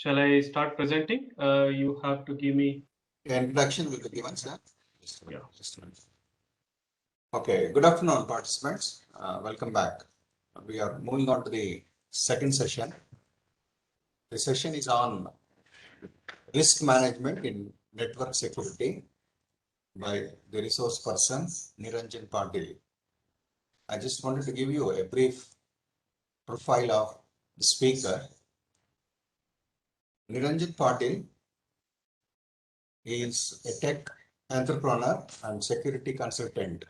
Shall I start presenting? You have to give me. The introduction will be given, sir. Yeah. Okay, good afternoon, participants. Welcome back. We are moving on to the second session. The session is on risk management in network security by the resource person, Niranjan Patil. I just wanted to give you a brief profile of the speaker. Niranjan Patil is a tech entrepreneur and security consultant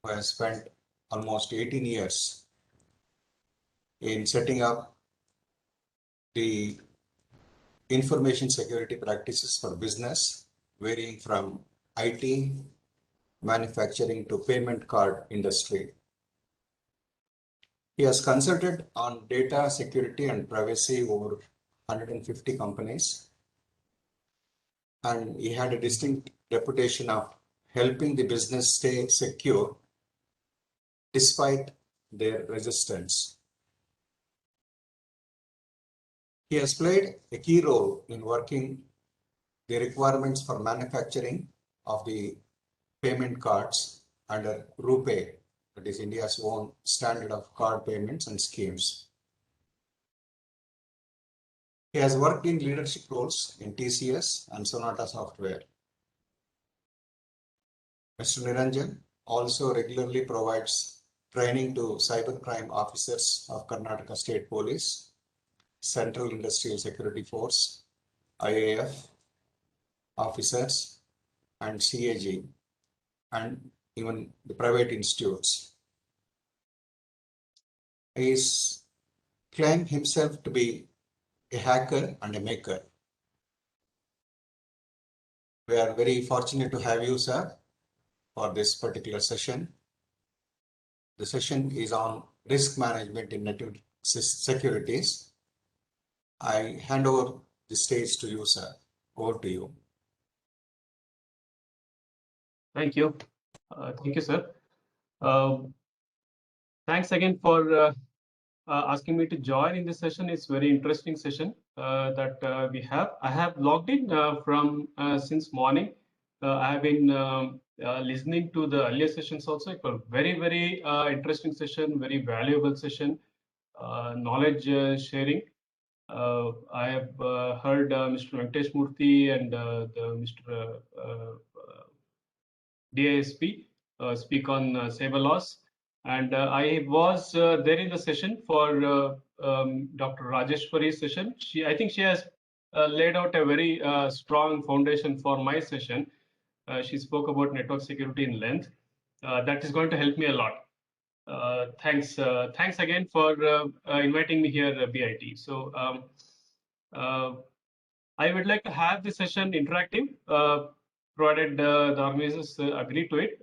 who has spent almost 18 years in setting up the information security practices for business, varying from IT, manufacturing to payment card industry. He has consulted on data security and privacy over 150 companies, and he had a distinct reputation of helping the business stay secure despite their resistance. He has played a key role in working the requirements for manufacturing of the payment cards under RuPay, that is India's own standard of card payments and schemes. He has worked in leadership roles in TCS and Sonata Software. Mr. Niranjan also regularly provides training to cybercrime officers of Karnataka State Police, Central Industrial Security Force, IAF officers, and CAG, and even the private institutes. He claimed himself to be a hacker and a maker. We are very fortunate to have you, sir, for this particular session. The session is on risk management in network securities. I hand over the stage to you, sir. Over to you. Thank you. Thank you, sir. Thanks again for asking me to join in this session. It's very interesting session that we have. I have logged in from since morning. I have been listening to the earlier sessions also. It was very, very interesting session, very valuable session, knowledge sharing. I have heard Mr. Venkatesh Murthy and Mr. DISP speak on saber loss. And I was there in the session for Dr. Rajeshwari's session. I think she has laid out a very strong foundation for my session. She spoke about network security in length. That is going to help me a lot. Thanks again for inviting me here, BIT. So I would like to have the session interactive, provided the organizers agree to it.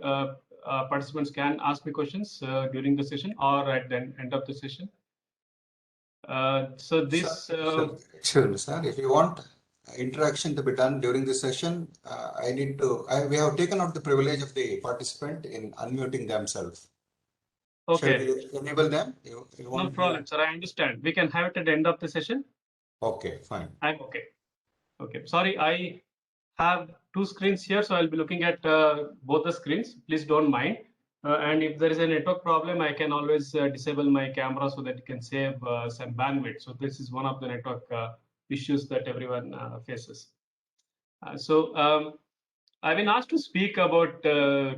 Participants can ask me questions during the session or at the end of the session. So this. Sure, sir. If you want interaction to be done during the session, we have taken out the privilege of the participant in unmuting themselves. Okay. Shall we enable them? No problem, sir. I understand. We can have it at the end of the session. Okay, fine. I'm okay. Okay. Sorry, I have two screens here, so I'll be looking at both the screens. Please don't mind. And if there is a network problem, I can always disable my camera so that it can save some bandwidth. So this is one of the network issues that everyone faces. I've been asked to speak about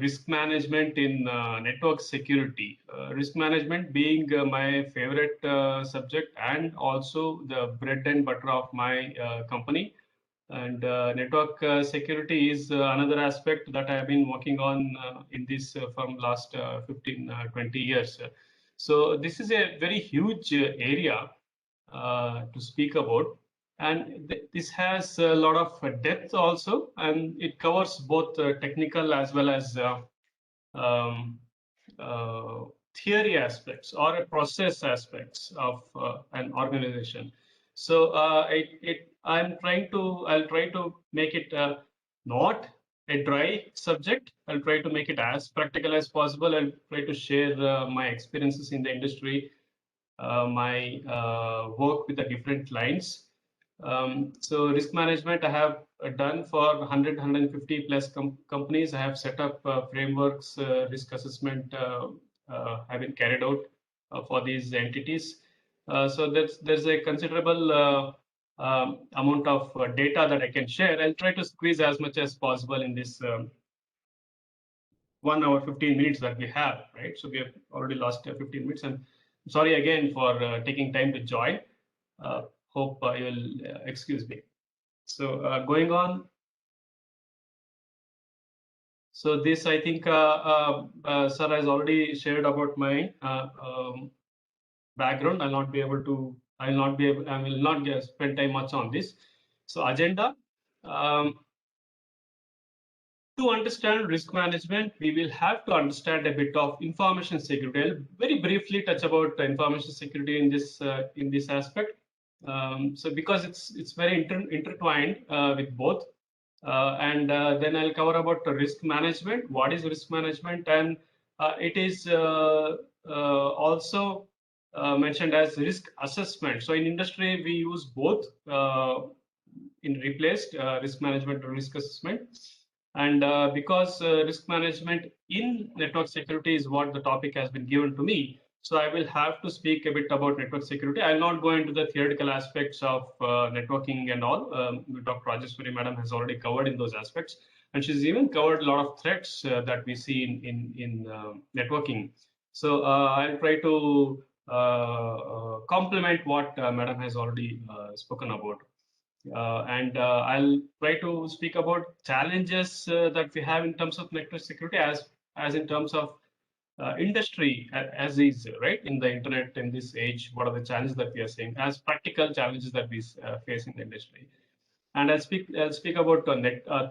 risk management in network security. Risk management being my favorite subject and also the bread and butter of my company. And network security is another aspect that I have been working on in this from last 15, 20 years. So this is a very huge area to speak about. And this has a lot of depth also, and it covers both technical as well as theory aspects or process aspects of an organization. So I'll try to make it not a dry subject. I'll try to make it as practical as possible. I'll try to share my experiences in the industry, my work with the different clients. So risk management I have done for 150 plus companies. I have set up frameworks, risk assessment have been carried out for these entities. So there's a considerable amount of data that I can share. I'll try to squeeze as much as possible in this 1 hour 15 minutes that we have, right? So we have already lost 15 minutes, and I'm sorry again for taking time to join. Hope you'll excuse me. So going on. So this, I think, sir has already shared about my background. I will not spend time much on this. So agenda. To understand risk management, we will have to understand a bit of information security. I'll very briefly touch about information security in this aspect. So because it's very intertwined with both, and then I'll cover about the risk management. What is risk management? And it is also mentioned as risk assessment. So in industry, we use both in replaced risk management or risk assessment. And because risk management in network security is what the topic has been given to me, so I will have to speak a bit about network security. I'll not go into the theoretical aspects of networking and all. Dr. Rajeshwari Madam has already covered in those aspects, and she's even covered a lot of threats that we see in networking. So I'll try to complement what Madam has already spoken about. And I'll try to speak about challenges that we have in terms of network security as in terms of industry as is, right, in the internet in this age. What are the challenges that we are seeing as practical challenges that we face in the industry? And I'll speak about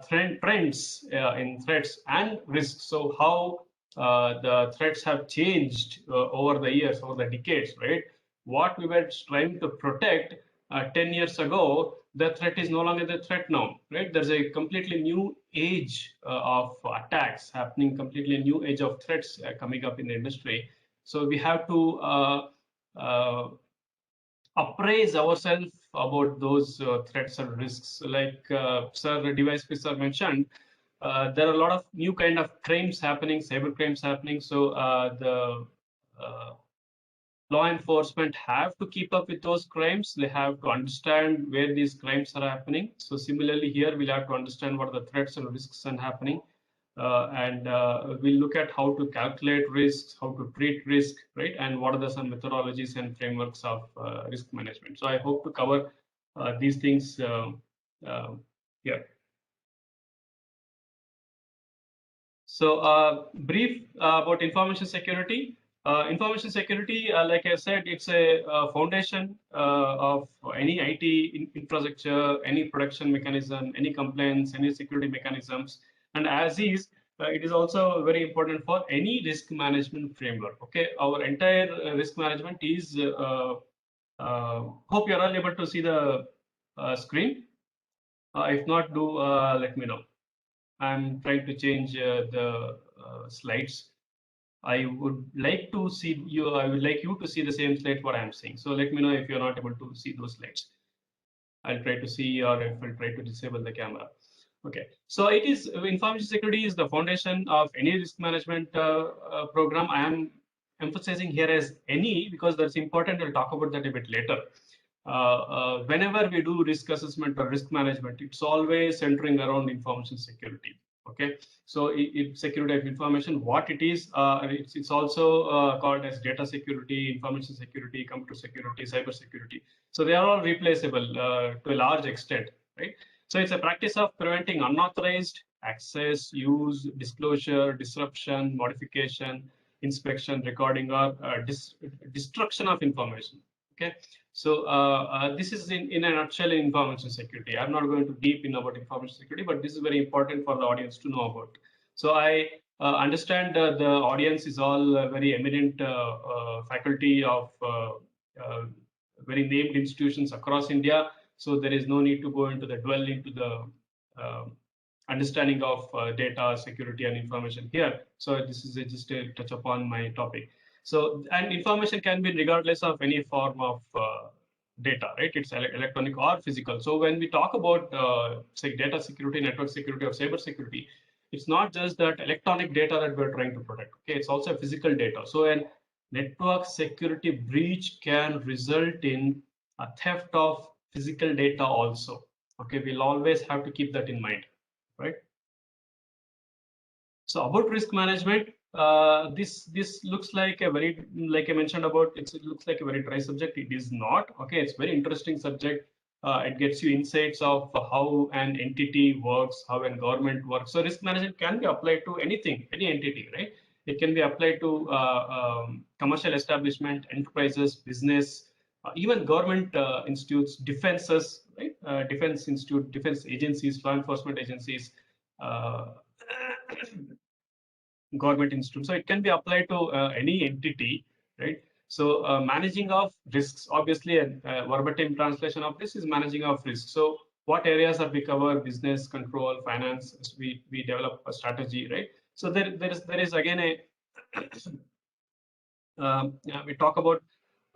trends in threats and risks. So how the threats have changed over the years, over the decades, right? What we were trying to protect 10 years ago, the threat is no longer the threat now, right? There's a completely new age of attacks happening, completely new age of threats coming up in the industry. So we have to appraise ourselves about those threats and risks. Like Sir Device Sir mentioned, there are a lot of new kind of crimes happening, cyber crimes happening. So the law enforcement have to keep up with those crimes. They have to understand where these crimes are happening. So similarly here, we'll have to understand what are the threats and risks are happening. And we'll look at how to calculate risks, how to treat risk, right? And what are some methodologies and frameworks of risk management. So I hope to cover these things here. So brief about information security. Information security, like I said, it's a foundation of any IT infrastructure, any production mechanism, any compliance, any security mechanisms. And as is, it is also very important for any risk management framework. Okay, our entire risk management is. Hope you're all able to see the screen. If not, do let me know. I'm trying to change the slides. I would like to see you. I would like you to see the same slide what I'm seeing. So let me know if you're not able to see those slides. I'll try to see, or if I'll try to disable the camera. Okay. So it is information security is the foundation of any risk management program. I am emphasizing here as any because that's important. I'll talk about that a bit later. Whenever we do risk assessment or risk management, it's always centering around information security. Okay, so security of information, what it is, it's also called as data security, information security, computer security, cyber security. So they are all replaceable to a large extent, right? So it's a practice of preventing unauthorized access, use, disclosure, disruption, modification, inspection, recording, or destruction of information. Okay, so this is in a nutshell information security. I'm not going to deep in about information security, but this is very important for the audience to know about. So I understand the audience is all very eminent faculty of very named institutions across India. So there is no need to go into the dwell into the understanding of data security and information here. So this is just a touch upon my topic. So, and information can be regardless of any form of data, right? It's electronic or physical. So when we talk about say data security, network security, or cyber security, it's not just that electronic data that we're trying to protect. Okay, it's also physical data. So an network security breach can result in a theft of physical data also. Okay, we'll always have to keep that in mind, right? So about risk management, this looks like a very, like I mentioned about, it looks like a very dry subject. It is not. Okay, it's very interesting subject. It gets you insights of how an entity works, how a government works. So risk management can be applied to anything, any entity, right? It can be applied to commercial establishment, enterprises, business, even government institutes, defenses, right? Defense institute, defense agencies, law enforcement agencies. Uh, government institute. So it can be applied to any entity, right? So managing of risks, obviously, a verbatim translation of this is managing of risks. So what areas are we cover? Business, control, finance. So we develop a strategy, right? So there is again a yeah, we talk about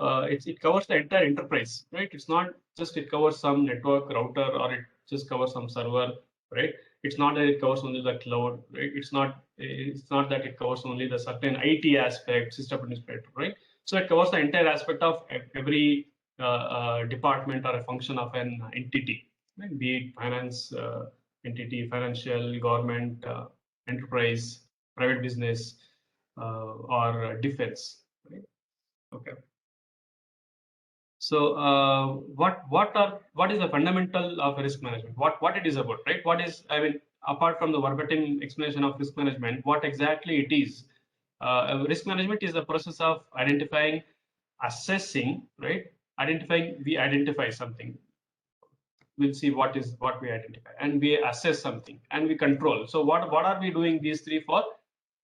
it covers the entire enterprise, right? It's not just it covers some network router or it just covers some server, right? It's not that it covers only the cloud, right? It's not that it covers only the certain IT aspect, system administrator, right? So it covers the entire aspect of every department or a function of an entity, right? Be it finance entity, financial, government, enterprise, private business, or defense, right? Okay. So what is the fundamental of risk management? What it is about, right? What is, I mean, apart from the verbatim explanation of risk management, what exactly it is? Risk management is the process of identifying, assessing, right? We identify something. We'll see what we identify, and we assess something, and we control. So what are we doing these three for?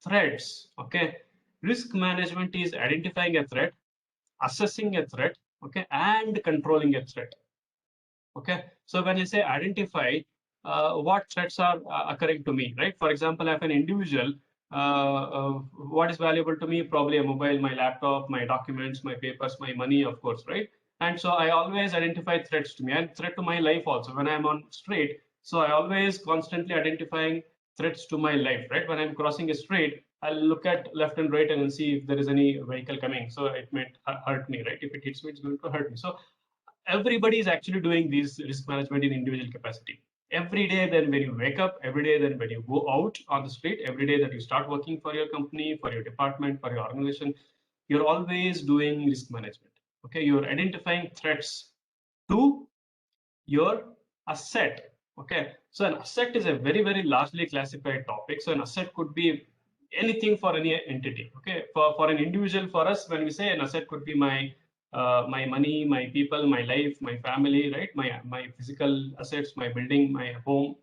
Threats. Okay. Risk management is identifying a threat, assessing a threat, okay, and controlling a threat. Okay, so when I say identify, what threats are occurring to me, right? For example, if an individual, what is valuable to me? Probably a mobile, my laptop, my documents, my papers, my money, of course, right? And so I always identify threats to me and threat to my life also when I'm on street. So I always constantly identifying threats to my life, right? When I'm crossing a street, I'll look at left and right and see if there is any vehicle coming. So it might hurt me, right? If it hits me, it's going to hurt me. So everybody is actually doing this risk management in individual capacity. Every day, then when you wake up, every day, then when you go out on the street, every day that you start working for your company, for your department, for your organization, you're always doing risk management. Okay, you're identifying threats to your asset. Okay, so an asset is a very, very largely classified topic. So an asset could be anything for any entity. Okay, for an individual, for us, when we say an asset could be my money, my people, my life, my family, right? My physical assets, my building, my home,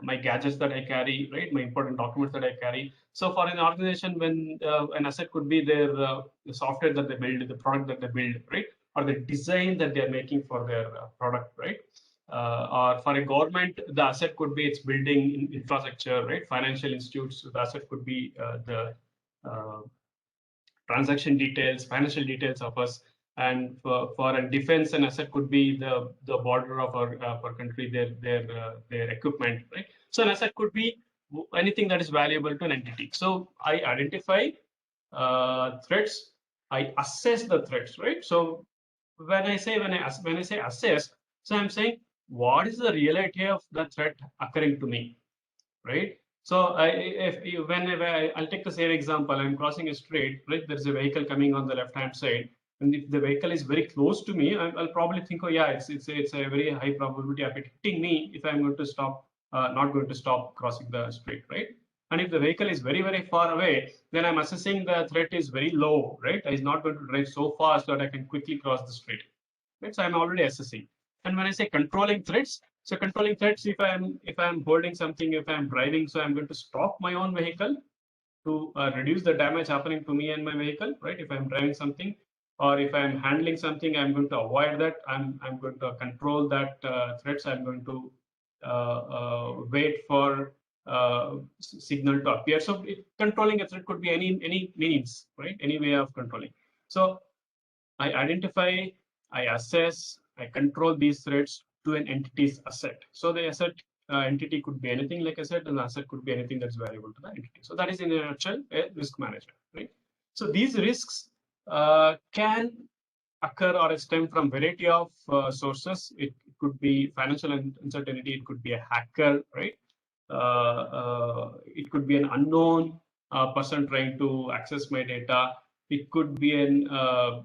my gadgets that I carry, right? My important documents that I carry. So for an organization, when an asset could be their the software that they build, the product that they build, right? Or the design that they're making for their product, right? Or for a government, the asset could be its building infrastructure, right? Financial institutes, the asset could be the uh, transaction details, financial details of us. And for a defense, an asset could be the border of our country, their equipment, right? So an asset could be anything that is valuable to an entity. So I identify threats, I assess the threats, right? So when I say assess, so I'm saying what is the reality of the threat occurring to me, right? So whenever I'll take the same example, I'm crossing a street, right? There's a vehicle coming on the left-hand side, and if the vehicle is very close to me, I'll probably think, oh yeah, it's a very high probability of it hitting me if I'm going to stop, not going to stop crossing the street, right? And if the vehicle is very, very far away, then I'm assessing the threat is very low, right? It's not going to drive so fast that I can quickly cross the street, right? So I'm already assessing. And when I say controlling threats, so controlling threats, if I'm holding something, if I'm driving, so I'm going to stop my own vehicle to reduce the damage happening to me and my vehicle, right? If I'm driving something, or if I'm handling something, I'm going to avoid that. I'm going to control that threats. I'm going to wait for signal to appear. So controlling a threat could be any means, right? Any way of controlling. So I identify, I assess, I control these threats to an entity's asset. So the asset entity could be anything, like I said, and the asset could be anything that's valuable to the entity. So that is in a nutshell a risk management, right? So these risks can occur or stem from variety of sources. It could be financial uncertainty, it could be a hacker, right? It could be an unknown person trying to access my data. It could be an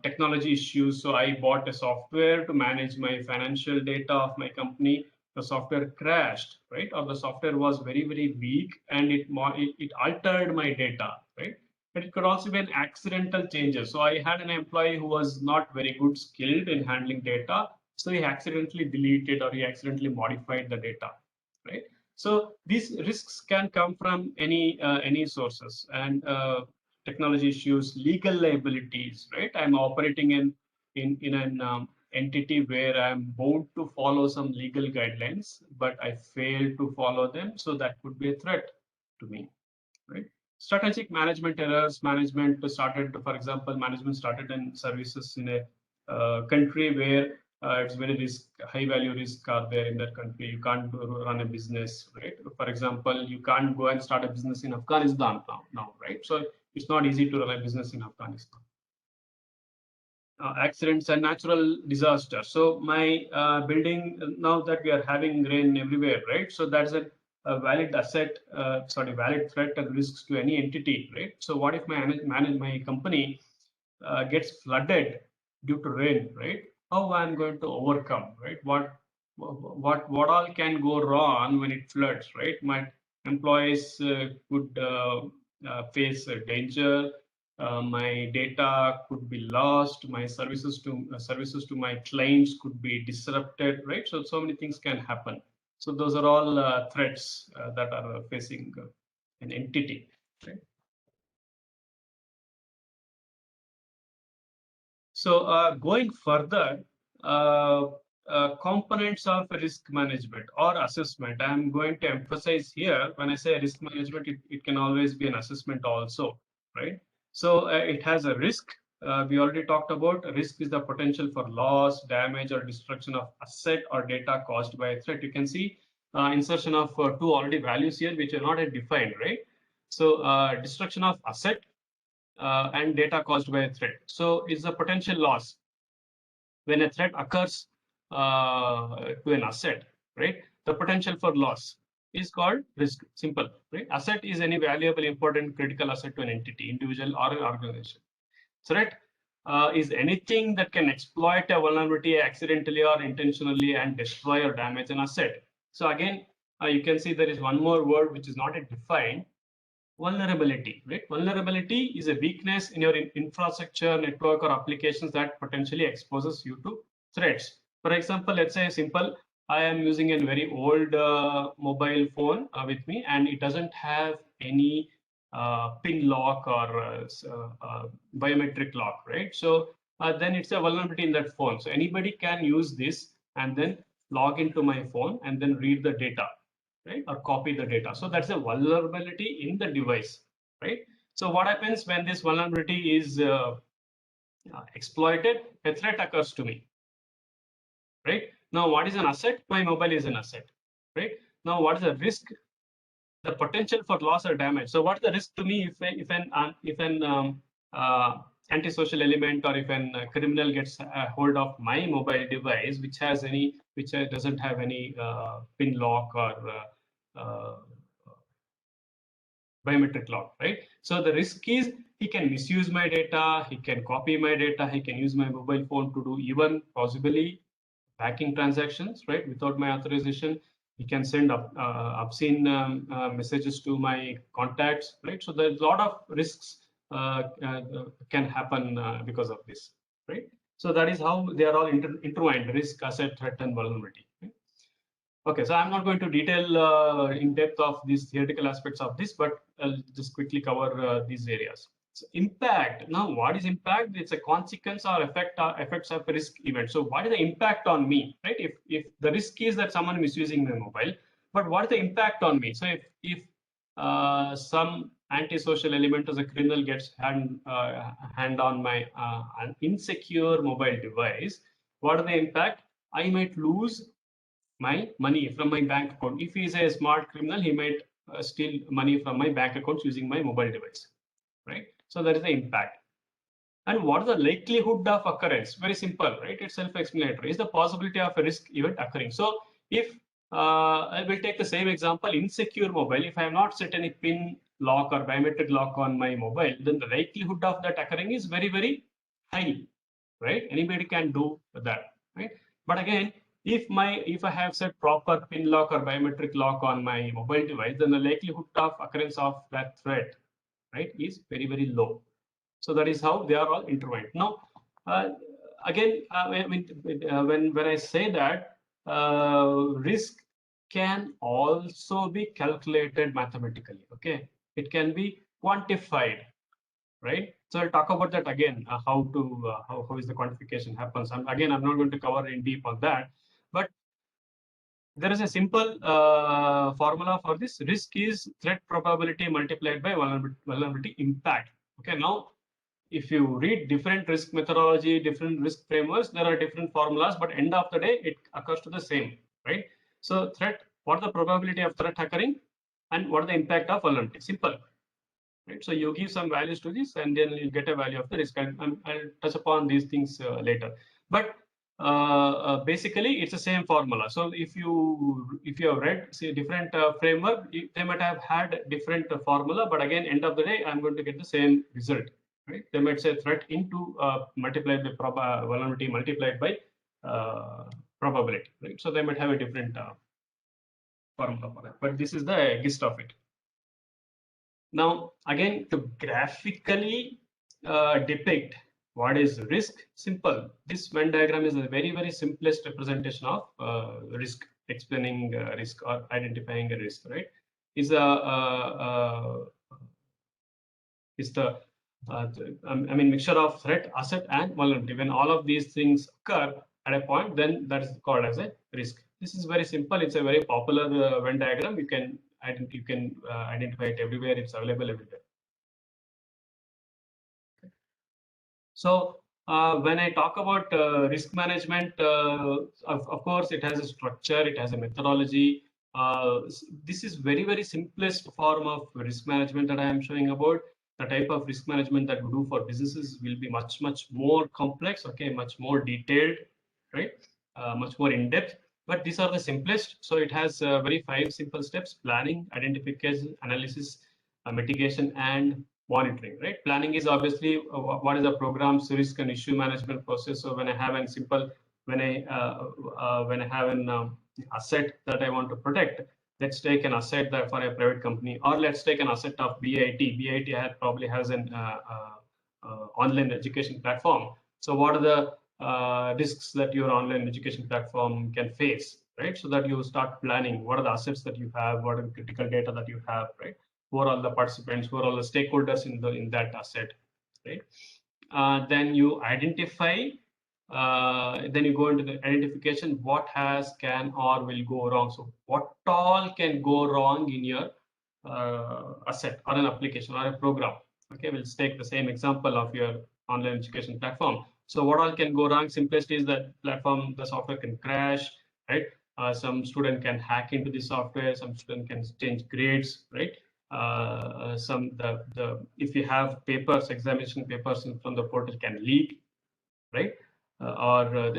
technology issue. So I bought a software to manage my financial data of my company. The software crashed, right? Or the software was very, very weak and it altered my data, right? But it could also be an accidental changes. So I had an employee who was not very good skilled in handling data. So he accidentally deleted or he accidentally modified the data, right? So these risks can come from any sources, and technology issues, legal liabilities, right? I'm operating in an entity where I'm bound to follow some legal guidelines, but I fail to follow them, so that could be a threat to me, right? Strategic management errors. Management started, for example, management started in services in a country where it's very high value risk are there in that country. You can't run a business, right? For example, you can't go and start a business in Afghanistan now, right? So it's not easy to run a business in Afghanistan. Accidents and natural disasters. So my building, now that we are having rain everywhere, right? So that's a valid asset, valid threat and risks to any entity, right? So what if my company gets flooded due to rain, right? How I'm going to overcome, right? What all can go wrong when it floods, right? My employees could face danger. My data could be lost. My services to my clients could be disrupted, right? So many things can happen. So those are all threats that are facing an entity, right? So going further, components of risk management or assessment, I'm going to emphasize here when I say risk management, it can always be an assessment also, right? So it has a risk. We already talked about risk is the potential for loss, damage, or destruction of asset or data caused by a threat. You can see insertion of two already values here, which are not yet defined, right? So destruction of asset and data caused by a threat. So it's a potential loss. When a threat occurs to an asset, right? The potential for loss is called risk. Simple, right? Asset is any valuable, important, critical asset to an entity, individual, or an organization. Threat is anything that can exploit a vulnerability accidentally or intentionally and destroy or damage an asset. So again, you can see there is one more word which is not yet defined. Vulnerability, right? Vulnerability is a weakness in your infrastructure, network, or applications that potentially exposes you to threats. For example, let's say simple, I am using a very old mobile phone with me, and it doesn't have any pin lock or biometric lock, right? So then it's a vulnerability in that phone. So anybody can use this and then log into my phone and then read the data, right? Or copy the data. So that's a vulnerability in the device, right? So what happens when this vulnerability is exploited? A threat occurs to me, right? Now, what is an asset? My mobile is an asset, right? Now, what is the risk? The potential for loss or damage. So what is the risk to me if an antisocial element or if an criminal gets a hold of my mobile device, which doesn't have any pin lock or biometric lock, right? So the risk is he can misuse my data, he can copy my data, he can use my mobile phone to do even possibly hacking transactions, right? Without my authorization, he can send obscene messages to my contacts, right? So there's a lot of risks can happen because of this, right? So that is how they are all intertwined: risk, asset, threat, and vulnerability. Right? Okay, so I'm not going to detail in depth of these theoretical aspects of this, but I'll just quickly cover these areas. So impact. Now, what is impact? It's a consequence or effects of a risk event. So what is the impact on me, right? If the risk is that someone misusing my mobile, but what is the impact on me? So if some antisocial element as a criminal gets hand on my an insecure mobile device, what is the impact? I might lose my money from my bank account. If he is a smart criminal, he might steal money from my bank accounts using my mobile device, right? So that is the impact. And what is the likelihood of occurrence? Very simple, right? It's self-explanatory. Is the possibility of a risk event occurring? So if I will take the same example, insecure mobile. If I have not set any PIN lock or biometric lock on my mobile, then the likelihood of that occurring is very, very high, right? Anybody can do that, right? But again, if I have set proper PIN lock or biometric lock on my mobile device, then the likelihood of occurrence of that threat, right, is very, very low. So that is how they are all intertwined. Now, again, I mean, when I say that risk can also be calculated mathematically. Okay, it can be quantified, right? So I'll talk about that again. How is the quantification happens? And again, I'm not going to cover in deep on that, but there is a simple formula for this. Risk is threat probability multiplied by vulnerability impact. Okay, now if you read different risk methodology, different risk frameworks, there are different formulas, but end of the day, it occurs to the same, right? So threat, what is the probability of threat occurring and what is the impact of vulnerability? Simple, right? So you give some values to this and then you get a value of the risk. And I'll touch upon these things later. But basically, it's the same formula. So if you have read say different framework, they might have had different formula, but again, end of the day, I'm going to get the same result. Right? They might say threat into multiplied by vulnerability multiplied by probability. Right? So they might have a different formula for that. But this is the gist of it. Now, again, to graphically depict what is risk, simple. This Venn diagram is a very, very simplest representation of risk, explaining risk or identifying a risk, right? Is the I mean mixture of threat, asset, and vulnerability. When all of these things occur at a point, then that is called as a risk. This is very simple. It's a very popular Venn diagram. You can identify it everywhere. It's available everywhere. So when I talk about risk management, of course, it has a structure, it has a methodology. This is very, very simplest form of risk management that I am showing about. The type of risk management that we do for businesses will be much, much more complex, okay, much more detailed, right? Much more in depth. But these are the simplest. So it has very 5 simple steps: planning, identification, analysis, mitigation, and monitoring, right? Planning is obviously what is the program's risk and issue management process. So when I have a simple, when I have an asset that I want to protect, let's take an asset that for a private company, or let's take an asset of BIT. BIT probably has an online education platform. So what are the risks that your online education platform can face, right? So that you start planning what are the assets that you have, what are the critical data that you have, right? Who are all the participants, who are all the stakeholders in that asset, right? Then you identify, then you go into the identification, what has, can, or will go wrong. So what all can go wrong in your asset or an application or a program. Okay, we'll take the same example of your online education platform. So what all can go wrong? Simplest is that platform, the software can crash, right? Some student can hack into the software, some student can change grades, right? If you have papers, examination papers from the portal can leak, right?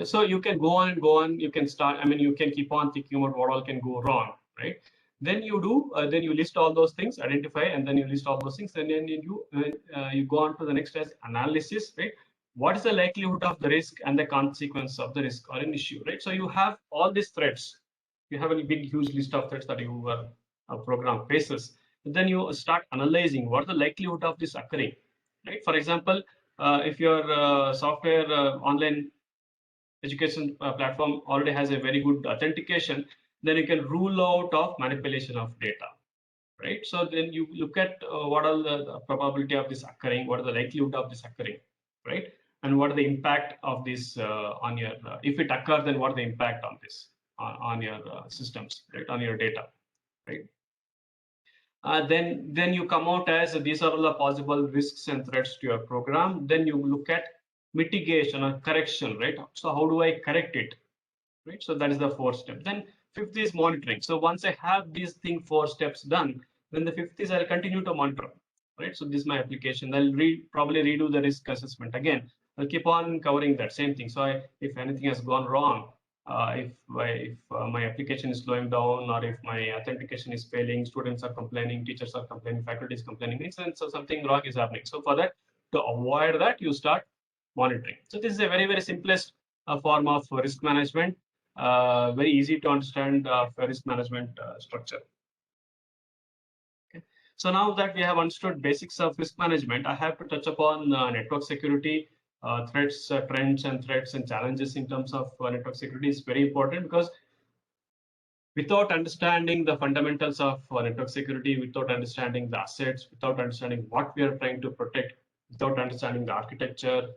So you can go on and go on. You can start. I mean, you can keep on thinking about what all can go wrong, right? Then you do. Then you list all those things, identify, and then you list all those things, and then you go on to the next as analysis, right? What is the likelihood of the risk and the consequence of the risk or an issue, right? So you have all these threats. You have a big, huge list of threats that your program faces. And then you start analyzing what is the likelihood of this occurring, right? For example, if your software online education platform already has a very good authentication, then you can rule out of manipulation of data, right? So then you look at what are the probability of this occurring, what are the likelihood of this occurring, right? And what are the impact of this on your, if it occurs, then what are the impact on this, on your systems, right, on your data, right? Then you come out as these are all the possible risks and threats to your program. Then you look at mitigation or correction, right? So how do I correct it, right? So that is the fourth step. Then fifth is monitoring. So once I have these 4 steps done, then the fifth is I'll continue to monitor, right? So this is my application. I'll probably redo the risk assessment again. I'll keep on covering that same thing. So if anything has gone wrong, if my application is slowing down, or if my authentication is failing, students are complaining, teachers are complaining, faculty is complaining, means so something wrong is happening. So for that, to avoid that, you start monitoring. So this is a very simplest form of risk management. Very easy to understand risk management structure. Okay. So now that we have understood basics of risk management, I have to touch upon network security, threats, trends, and threats and challenges in terms of network security is very important, because without understanding the fundamentals of network security, without understanding the assets, without understanding what we are trying to protect, without understanding the architecture,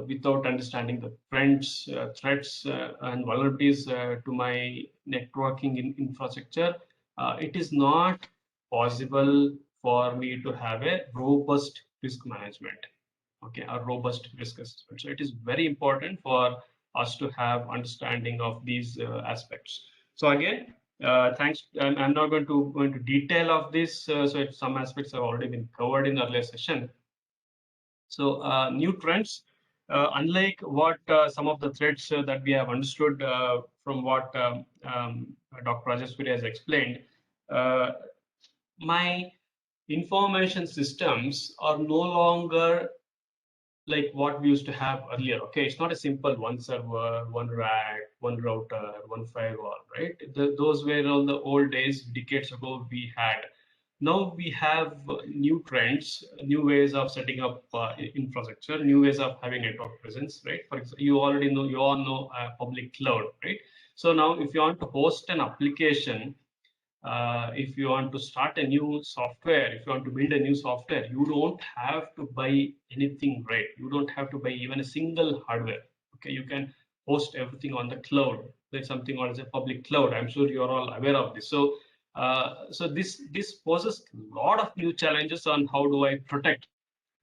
without understanding the trends, threats, and vulnerabilities to my networking infrastructure, it is not possible for me to have a robust risk management, okay, a robust risk assessment. So it is very important for us to have understanding of these aspects. So again, thanks. I'm not going to go into detail of this. So some aspects have already been covered in earlier session. So new trends, unlike what some of the threats that we have understood from what Dr. Rajeshwari has explained, my information systems are no longer like what we used to have earlier. Okay, it's not a simple one server, one rack, one router, one firewall, right? Those were all the old days, decades ago we had. Now we have new trends, new ways of setting up infrastructure, new ways of having network presence, right? For example, you all know public cloud, right? So now if you want to host an application, if you want to start a new software, if you want to build a new software, you don't have to buy anything, right? You don't have to buy even a single hardware. Okay, you can host everything on the cloud. There's something called as a public cloud. I'm sure you're all aware of this. So, this poses a lot of new challenges on how do I protect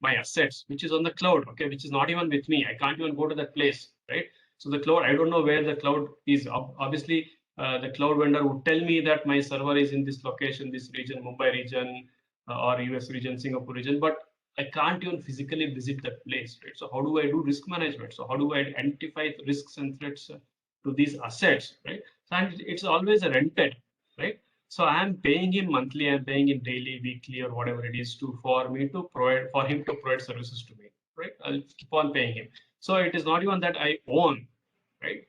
my assets, which is on the cloud, okay, which is not even with me. I can't even go to that place, right? So the cloud, I don't know where the cloud is. Obviously, the cloud vendor would tell me that my server is in this location, this region, Mumbai region, or US region, Singapore region, but I can't even physically visit that place, right? So how do I do risk management? So how do I identify the risks and threats to these assets, right? So it's always a rented, right? So I'm paying him monthly, I'm paying him daily, weekly, or whatever it is for him to provide services to me, right? I'll keep on paying him. So it is not even that I own, right?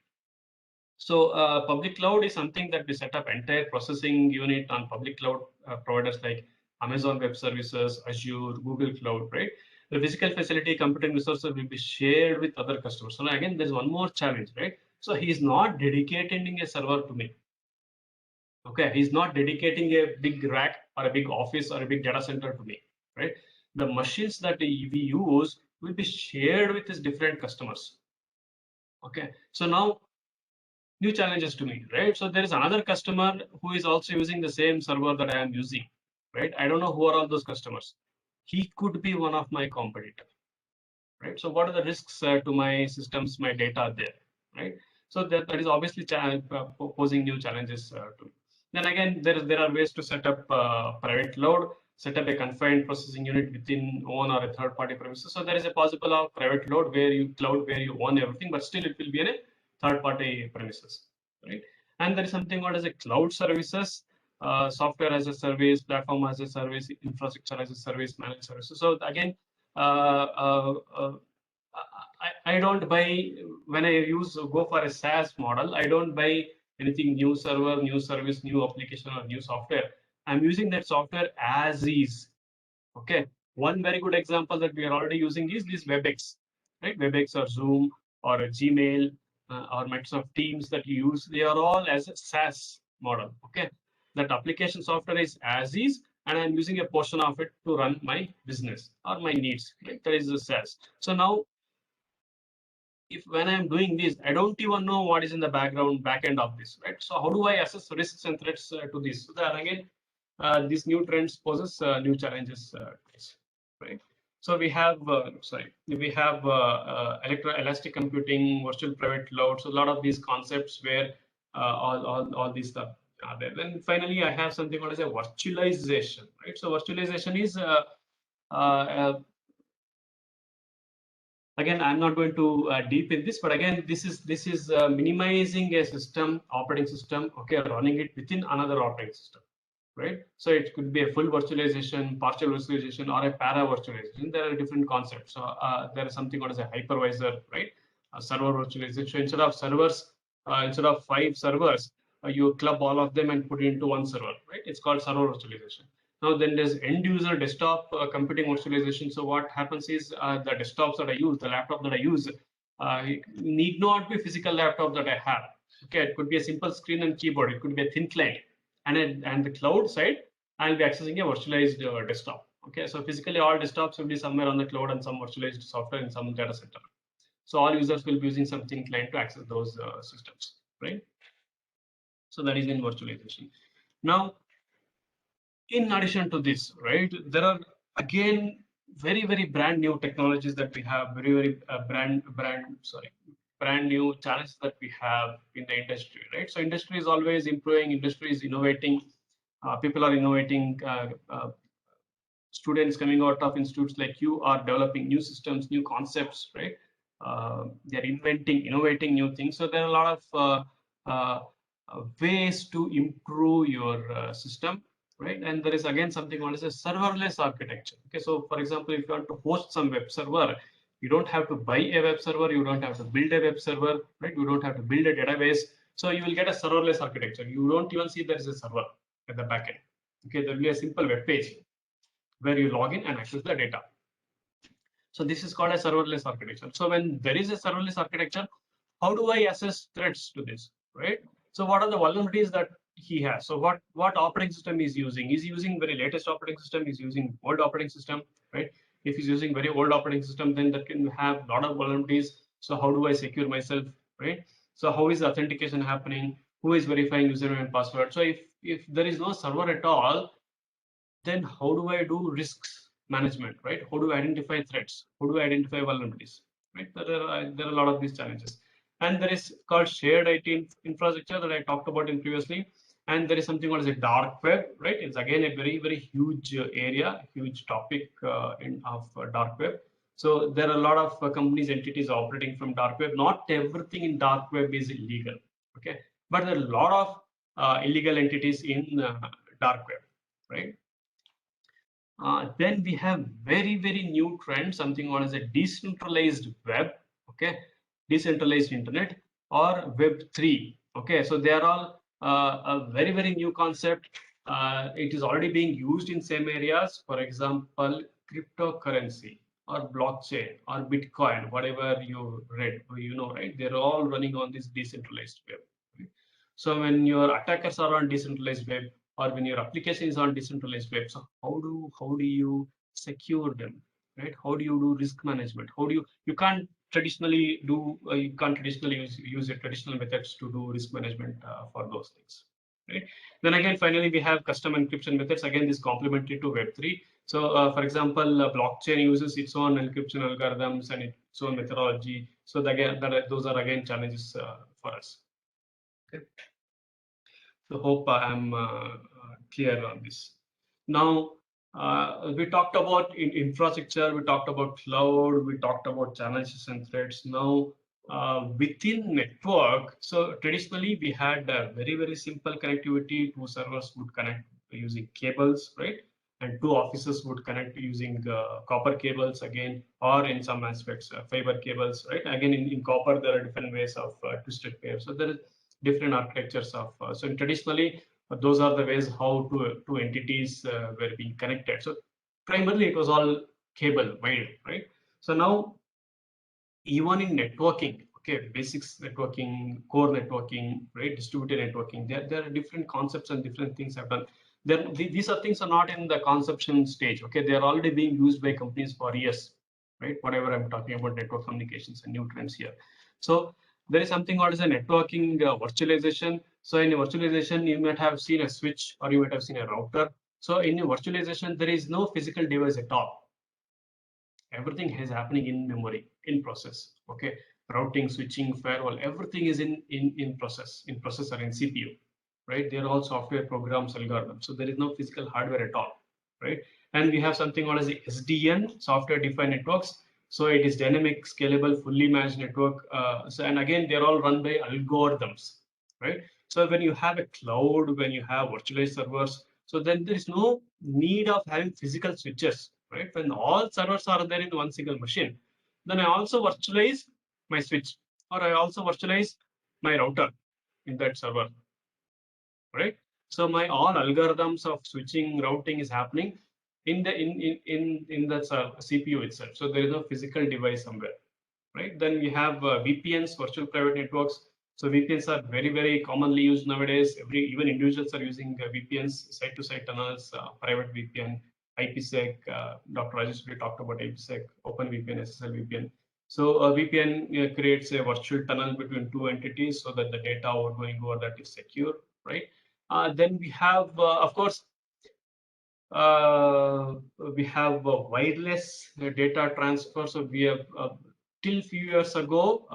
So public cloud is something that we set up entire processing unit on public cloud providers like Amazon Web Services, Azure, Google Cloud, right? The physical facility, computing resources will be shared with other customers. So again, there's one more challenge, right? So he's not dedicating a server to me. Okay, he's not dedicating a big rack or a big office or a big data center to me, right? The machines that we use will be shared with his different customers. Okay, so now new challenges to me, right? So there is another customer who is also using the same server that I am using, right? I don't know who are all those customers. He could be one of my competitor, right? So what are the risks to my systems, my data there, right? So that is obviously posing new challenges to me. Then again, there are ways to set up private cloud, set up a confined processing unit within one or a third party premises. So there is a possible of private cloud where you own everything, but still it will be in a third party premises, right? And there is something called as a cloud services, software as a service, platform as a service, infrastructure as a service, managed services. So again, I don't buy when I go for a SaaS model. I don't buy anything new server, new service, new application, or new software. I'm using that software as is. Okay. One very good example that we are already using is this WebEx, right? WebEx or Zoom or a Gmail or Microsoft Teams that you use. They are all as a SaaS model. Okay. That application software is as is, and I'm using a portion of it to run my business or my needs. Right? That is the SaaS. So now, if when I'm doing this, I don't even know what is in the back end of this, right? So how do I assess risks and threats to this? So that again, these new trends poses new challenges, right? So we have, elastic computing, virtual private cloud. So a lot of these concepts where all these stuff are there. Then finally, I have something called as a virtualization, right? So virtualization is again, I'm not going to deep in this, but again, this is minimizing a system, operating system, okay, running it within another operating system, right? So it could be a full virtualization, partial virtualization, or a para virtualization. There are different concepts. So there is something called as a hypervisor, right? Server virtualization. So instead of 5 servers, you club all of them and put it into one server, right? It's called server virtualization. Now then there's end user desktop computing virtualization. So what happens is the desktops that I use, the laptop that I use, need not be physical laptop that I have. Okay, it could be a simple screen and keyboard. It could be a thin client, and the cloud side, I'll be accessing a virtualized desktop. Okay, so physically all desktops will be somewhere on the cloud and some virtualized software in some data center. So all users will be using something client to access those systems, right? So that is in virtualization. Now, in addition to this, right, there are again very brand new technologies that we have, very brand new challenges that we have in the industry, right? So industry is always improving, industry is innovating, people are innovating, students coming out of institutes like you are developing new systems, new concepts, right? They're innovating new things. So there are a lot of ways to improve your system, right? And there is again something called as a serverless architecture. Okay, so for example, if you want to host some web server, you don't have to buy a web server, you don't have to build a web server, right? You don't have to build a database. So you will get a serverless architecture. You don't even see there is a server at the backend. Okay, there will be a simple web page where you log in and access the data. So this is called a serverless architecture. So when there is a serverless architecture, how do I assess threats to this, right? So what are the vulnerabilities that he has? So what operating system is using? He's using very latest operating system. He's using old operating system, right? If he's using very old operating system, then that can have a lot of vulnerabilities. So how do I secure myself, right? So how is the authentication happening? Who is verifying username and password? So if there is no server at all, then how do I do risks management, right? How do I identify threats? How do I identify vulnerabilities, right? There are a lot of these challenges. And there is called shared IT infrastructure that I talked about in previously. And there is something called as a dark web, right? It's again a very huge area, huge topic of dark web. So there are a lot of companies, entities operating from dark web. Not everything in dark web is illegal, okay? But there are a lot of illegal entities in dark web, right? Then we have very new trend, something known as a decentralized web, okay, decentralized internet or Web3. Okay, so they are all a very new concept. It is already being used in same areas. For example, cryptocurrency or blockchain or Bitcoin, whatever you read, you know, right? They're all running on this decentralized web. Right? So when your attackers are on decentralized web, or when your application is on decentralized web, so how do you secure them, right? How do you do risk management? How do you can't traditionally do you can't traditionally use your traditional methods to do risk management for those things, right? Then again, finally, we have custom encryption methods. Again, this complementary to Web3. So for example, blockchain uses its own encryption algorithms and its own methodology. So again, those are again challenges for us. Okay. So hope I'm clear on this. Now, we talked about infrastructure, we talked about cloud, we talked about challenges and threats. Now, within network, so traditionally we had very simple connectivity. Two servers would connect using cables, right? And two offices would connect using copper cables again, or in some aspects, fiber cables, right? Again, in copper, there are different ways of twisted pair. So there is different architectures of, so traditionally, those are the ways how two entities were being connected. So primarily it was all cable wired, right? So now even in networking, okay, basics networking, core networking, right, distributed networking, there are different concepts and different things have done. These are things are not in the conception stage, okay, they are already being used by companies for years, right? Whatever I'm talking about network communications and new trends here. So there is something called as a networking virtualization. So in virtualization, you might have seen a switch or you might have seen a router. So in virtualization, there is no physical device at all. everything is happening in memory, in process. Okay, routing, switching, firewall, everything is in processor, in CPU, right? They're all software programs, algorithms. So there is no physical hardware at all, right? And we have something called as the SDN, software defined networks. So it is dynamic, scalable, fully managed network. And again, they're all run by algorithms, right? So when you have a cloud, when you have virtualized servers, so then there is no need of having physical switches, right? When all servers are there in one single machine, then I also virtualize my switch, or I also virtualize my router in that server, right? So my all algorithms of switching, routing is happening in the CPU itself. So there is no physical device somewhere, right? Then we have VPNs, virtual private networks. So VPNs are very commonly used nowadays. Even individuals are using VPNs, site-to-site tunnels, private VPN, IPsec. Dr. Rajesh talked about IPsec, OpenVPN, SSL VPN. So a VPN creates a virtual tunnel between two entities so that the data going over that is secure, right? Then we have, of course, uh, we have wireless data transfer. So we have till few years ago,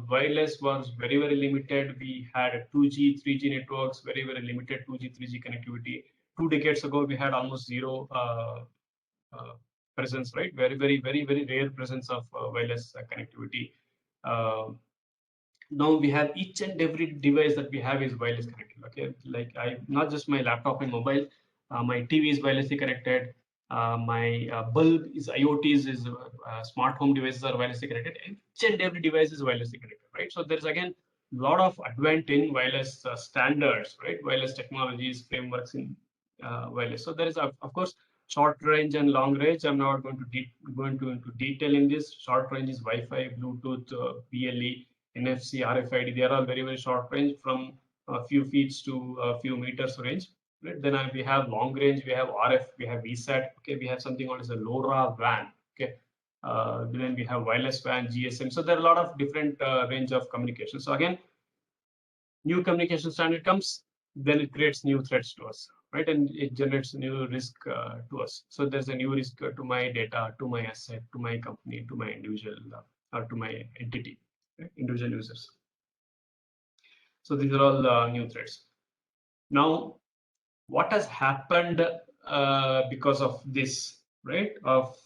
wireless was very limited. We had 2G, 3G networks, very limited 2G, 3G connectivity. 2 decades ago, we had almost zero uh, presence, right? Very rare presence of wireless connectivity. Uh, Now we have each and every device that we have is wireless connected. Okay, like I not just my laptop and mobile, my TV is wirelessly connected. My bulb is IoTs is smart home devices are wirelessly connected. Each and every device is wirelessly connected, right? So there's again a lot of advent in wireless standards, right? Wireless technologies, frameworks in wireless. So there is of course short range and long range. I'm not going to into detail in this. Short range is Wi-Fi, Bluetooth, BLE, NFC, RFID. They are all very short range, from a few feet to a few meters range. Right? Then we have long range, we have RF, we have VSAT. Okay, we have something called as a LoRa WAN. Okay, then we have wireless WAN, GSM. So there are a lot of different range of communication. So again, new communication standard comes, then it creates new threats to us, right? And it generates new risk to us. So there's a new risk to my data, to my asset, to my company, to my individual, or to my entity, right? Individual users. So these are all new threats. Now, what has happened because of this, right? Of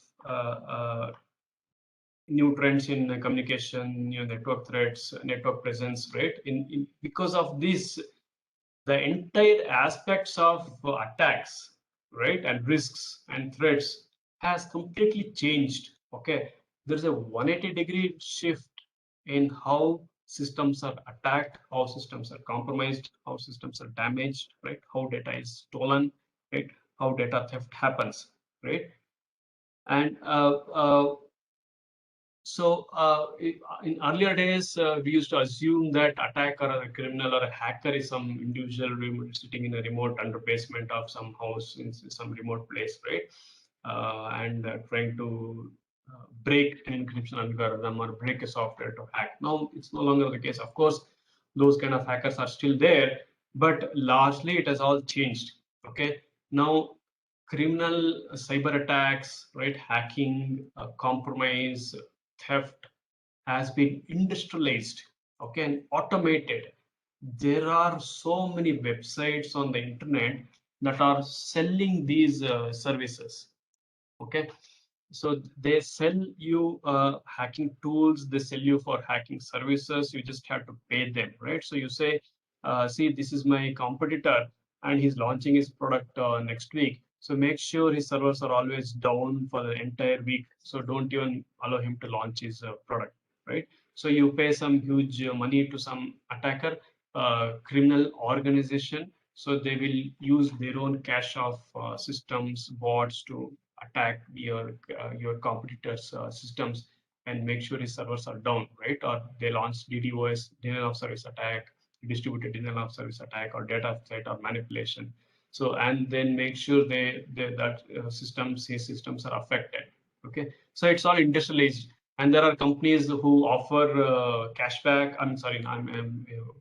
new trends in communication, new network threats, network presence, right? Because of this, the entire aspects of attacks, right, and risks and threats has completely changed. Okay, there's a 180-degree shift in how systems are attacked, how systems are compromised, how systems are damaged, right, how data is stolen, right, how data theft happens, right. And so in earlier days, we used to assume that attacker or a criminal or a hacker is some individual sitting in a remote under basement of some house in some remote place, right? And trying to break an encryption algorithm or break a software to hack. Now it's no longer the case. Of course, those kind of hackers are still there, but largely it has all changed. Okay, now criminal cyber attacks, right? Hacking, compromise, theft has been industrialized, okay, and automated. There are so many websites on the internet that are selling these services, okay. So they sell you hacking tools, they sell you for hacking services, you just have to pay them, right? So you say, see, this is my competitor and he's launching his product next week, so make sure his servers are always down for the entire week, so don't even allow him to launch his product, right? So you pay some huge money to some attacker, criminal organization, so they will use their own cache of systems, bots to attack your competitors' systems and make sure his servers are down, right? Or they launch DDoS, denial of service attack, distributed denial of service attack, or data theft or manipulation. So and then make sure that his systems are affected. Okay, so it's all industrialized, and there are companies who offer cashback. I'm sorry,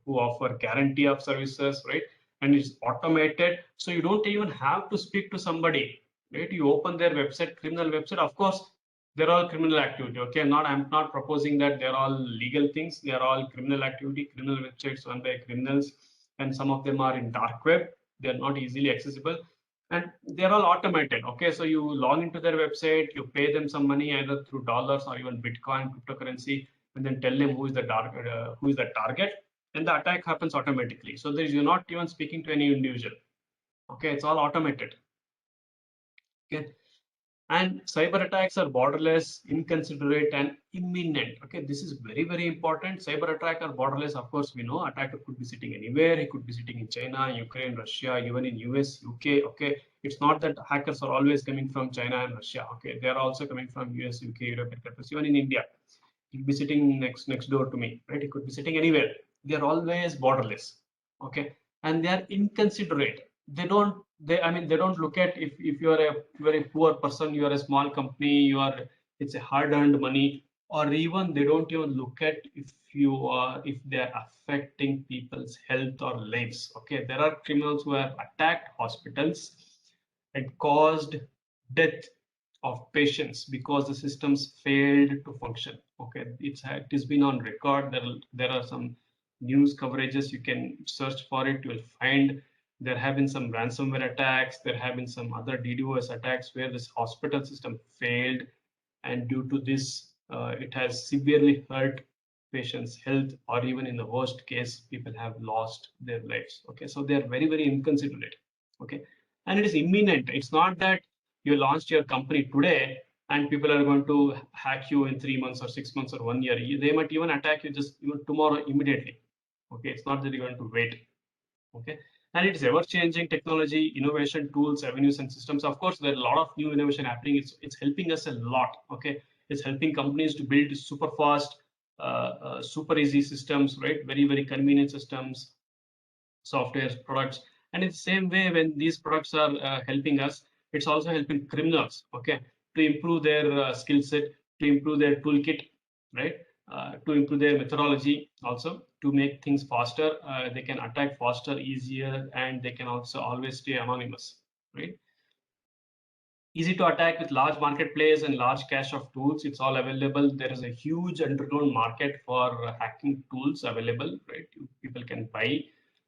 who offer guarantee of services, right? And it's automated, so you don't even have to speak to somebody, right? You open their website, criminal website, of course, they're all criminal activity. Okay, I'm not proposing that they're all legal things. They're all criminal activity, criminal websites run by criminals, and some of them are in dark web. They're not easily accessible, and they're all automated. Okay, so you log into their website, you pay them some money either through dollars or even Bitcoin, cryptocurrency, and then tell them who is the target, and the attack happens automatically. So you're not even speaking to any individual. Okay, it's all automated. Okay. And cyber attacks are borderless, inconsiderate, and imminent. Okay, this is very, very important. Cyber attack are borderless. Of course, we know attacker could be sitting anywhere. He could be sitting in China, Ukraine, Russia, even in US, UK. Okay, it's not that hackers are always coming from China and Russia. Okay, they are also coming from US, UK, European countries, even in India. He could be sitting next door to me, right? He could be sitting anywhere. They are always borderless. Okay, and they are inconsiderate. They don't look at if you're a poor person, you are a small company, it's a hard-earned money, or even they don't even look at if they're affecting people's health or lives. Okay, there are criminals who have attacked hospitals and caused death of patients because the systems failed to function. Okay, it has been on record. There are some news coverages. You can search for it. You will find there have been some ransomware attacks. There have been some other DDoS attacks where this hospital system failed, and due to this, it has severely hurt patients' health, or even in the worst case, people have lost their lives. Okay, so they are very, very inconsiderate. Okay, and it is imminent. It's not that you launched your company today and people are going to hack you in 3 months or 6 months or 1 year. They might even attack you just even tomorrow immediately. Okay, it's not that you're going to wait. Okay, and it's ever-changing technology, innovation, tools, avenues, and systems. Of course, there's a lot of new innovation happening. It's helping us a lot. Okay, it's helping companies to build super fast, super easy systems, right? Very, very convenient systems, software products. And in the same way, when these products are helping us, it's also helping criminals, okay, to improve their skill set, to improve their toolkit, right? To improve their methodology, also to make things faster. They can attack faster, easier, and they can also always stay anonymous, right? Easy to attack with large marketplace and large cache of tools. It's all available. There is a huge underground market for hacking tools available, right? People can buy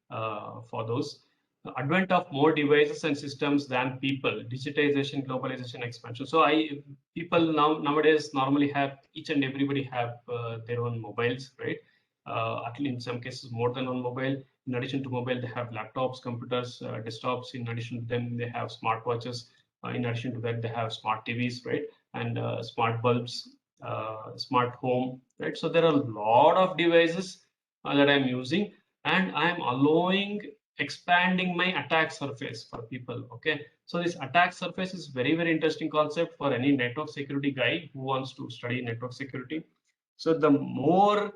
for those. The advent of more devices and systems than people, digitization, globalization, expansion. So people nowadays normally have, each and everybody have their own mobiles, right? At least in some cases more than one mobile. In addition to mobile, they have laptops, computers, desktops. In addition to them, they have smartwatches. In addition to that, they have smart TVs, right? And smart bulbs, smart home, right? So there are a lot of devices that I'm using, and I'm expanding my attack surface for people. Okay, so this attack surface is very, very interesting concept for any network security guy who wants to study network security. So the more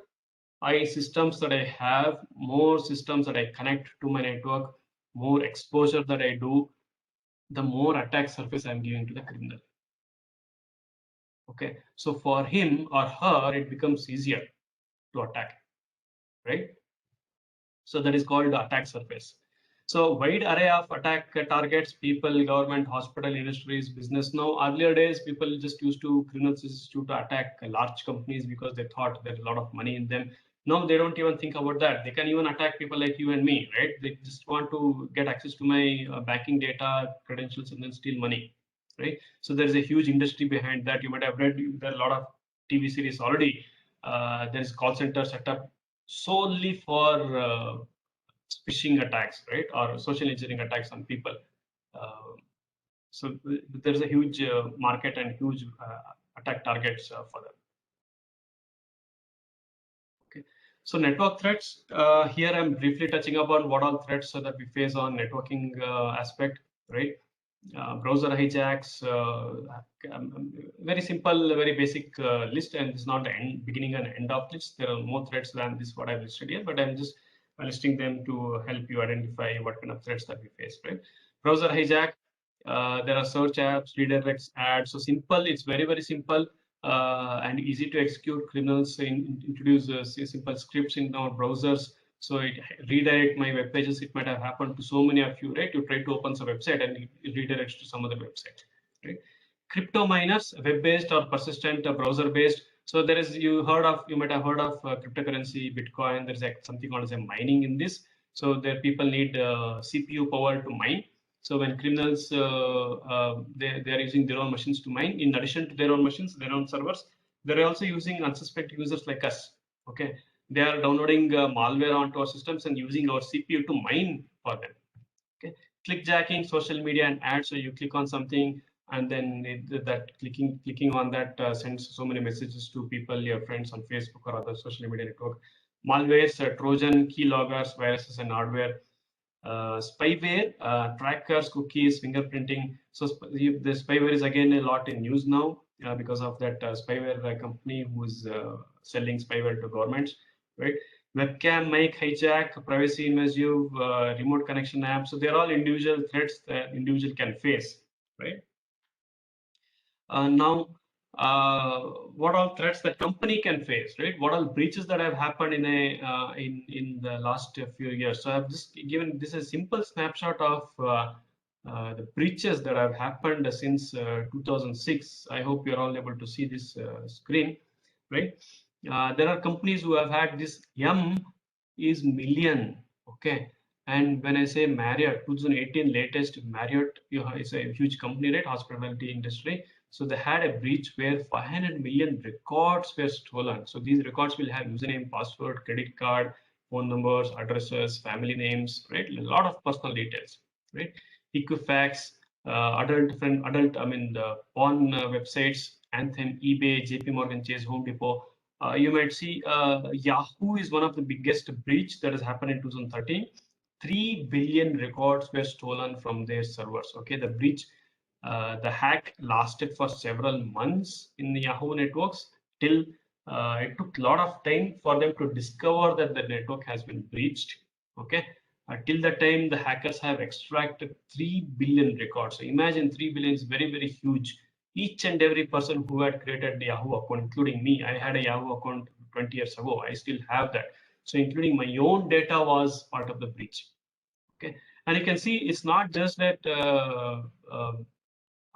systems that I have, more systems that I connect to my network, more exposure that I do, the more attack surface I'm giving to the criminal. Okay, so for him or her, it becomes easier to attack, right? So that is called the attack surface. So wide array of attack targets, people, government, hospital, industries, business. Now, earlier days, people just criminals used to attack large companies because they thought there's a lot of money in them. Now they don't even think about that. They can even attack people like you and me, right? They just want to get access to my banking data, credentials, and then steal money, right? So there's a huge industry behind that. You might have read there are a lot of TV series already. There's call center set up solely for phishing attacks, right, or social engineering attacks on people. So there's a huge market and huge attack targets for them. Okay, so network threats. Here I'm briefly touching upon what all threats that we face on networking aspect, right? Browser hijacks, very simple, very basic list, and it's not the beginning and end of this. There are more threats than this what I've listed here, but I'm just listing them to help you identify what kind of threats that we face, right? Browser hijack, there are search apps, redirects, ads. So simple, it's very, very simple and easy to execute. Criminals introduce simple scripts in our browsers. So it redirect my web pages. It might have happened to so many of you, right? You try to open some website and it redirects to some other website, right? crypto miners, web-based or persistent browser-based. So there is, you might have heard of cryptocurrency, Bitcoin. There's something called as a mining in this. So there people need CPU power to mine. So when criminals they are using their own machines to mine, in addition to their own machines, their own servers, they're also using unsuspecting users like us. Okay, they are downloading malware onto our systems and using our CPU to mine for them. Okay, clickjacking, social media and ads. So you click on something, and then that clicking on that sends so many messages to people, your friends on Facebook or other social media network. Malwares, Trojan, keyloggers, viruses, and hardware. Spyware, trackers, cookies, fingerprinting. So the spyware is again a lot in news now because of that spyware company who's selling spyware to governments, right? Webcam, mic hijack, privacy invasive, remote connection apps. So they're all individual threats that individual can face, right? Now, what all threats that company can face, right? What all breaches that have happened in in the last few years. So I've just given this a simple snapshot of the breaches that have happened since 2006. I hope you're all able to see this screen, right? There are companies who have had this M is million, okay? And when I say Marriott, 2018 latest Marriott, it's a huge company, right? Hospitality industry. So they had a breach where 500 million records were stolen. So these records will have username, password, credit card, phone numbers, addresses, family names, right? A lot of personal details, right? Equifax, I mean, the porn websites, Anthem, eBay, JP Morgan Chase, Home Depot. You might see Yahoo is one of the biggest breach that has happened in 2013. 3 billion records were stolen from their servers. Okay, the breach, the hack lasted for several months in the Yahoo networks till it took a lot of time for them to discover that the network has been breached. Okay, till the time the hackers have extracted 3 billion records. So imagine 3 billion is very, very huge. Each and every person who had created the Yahoo account, including me, I had a Yahoo account 20 years ago. I still have that. So including my own data was part of the breach. Okay, and you can see it's not just that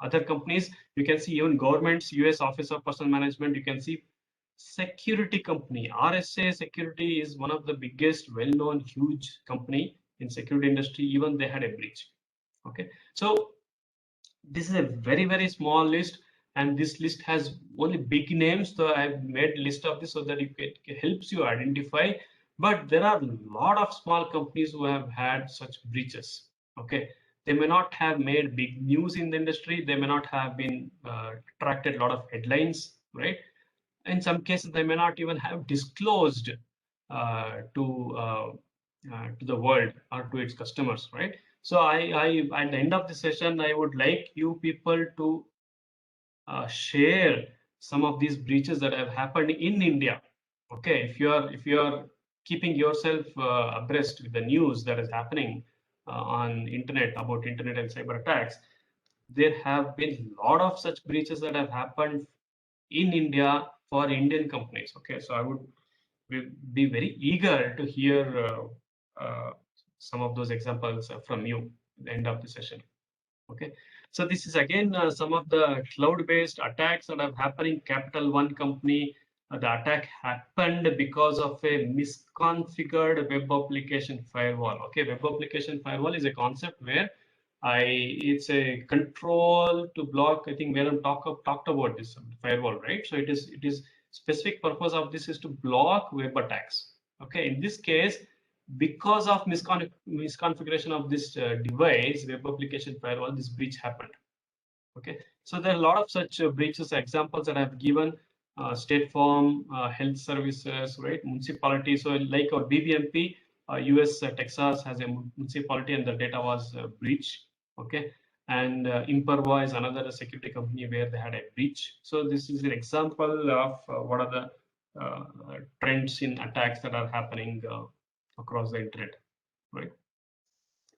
other companies. You can see even governments, US Office of Personnel Management. You can see security company, RSA Security is one of the biggest, well-known, huge company in security industry. Even they had a breach. Okay, so this is a very, very small list, and this list has only big names. So I've made a list of this so that it helps you identify. But there are a lot of small companies who have had such breaches. Okay, they may not have made big news in the industry. They may not have been attracted a lot of headlines, right? In some cases, they may not even have disclosed to the world or to its customers, right? So at the end of the session, I would like you people to share some of these breaches that have happened in India. Okay, if you are keeping yourself abreast with the news that is happening on internet about internet and cyber attacks, there have been a lot of such breaches that have happened in India for Indian companies. Okay, so I would be very eager to hear some of those examples from you at the end of the session. Okay, so this is again some of the cloud-based attacks that have happened in Capital One company. The attack happened because of a misconfigured web application firewall. Okay, web application firewall is a concept where it's a control to block. I think Veram talked about this firewall, right? So it is specific purpose of this is to block web attacks. Okay, in this case, because of misconfiguration of this device, web application firewall, this breach happened. Okay, so there are a lot of such breaches examples that I've given. State Farm, health services, right? Municipality. So like our BBMP, US Texas has a municipality and the data was breached. Okay, and Imperva is another security company where they had a breach. So this is an example of what are the trends in attacks that are happening across the internet, right?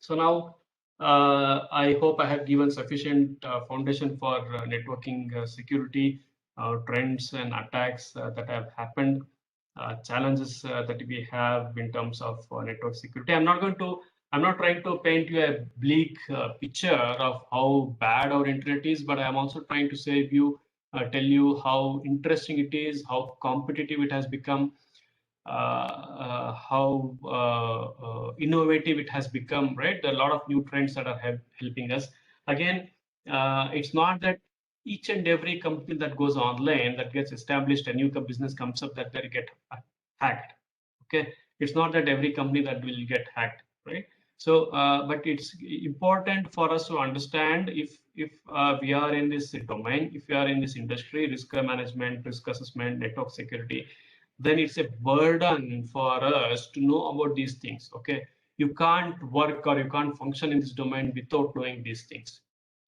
So now I hope I have given sufficient foundation for networking security, trends and attacks that have happened, challenges that we have in terms of network security. I'm not going to I'm not trying to paint you a bleak picture of how bad our internet is, but I'm also trying to tell you how interesting it is, how competitive it has become, how innovative it has become, right? There are a lot of new trends that are helping us. Again, it's not that each and every company that goes online, that gets established, a new business comes up, that they get hacked. Okay, it's not that every company that will get hacked, right? So, but it's important for us to understand if we are in this domain, if we are in this industry, risk management, risk assessment, network security, then it's a burden for us to know about these things. Okay, you can't work or you can't function in this domain without knowing these things.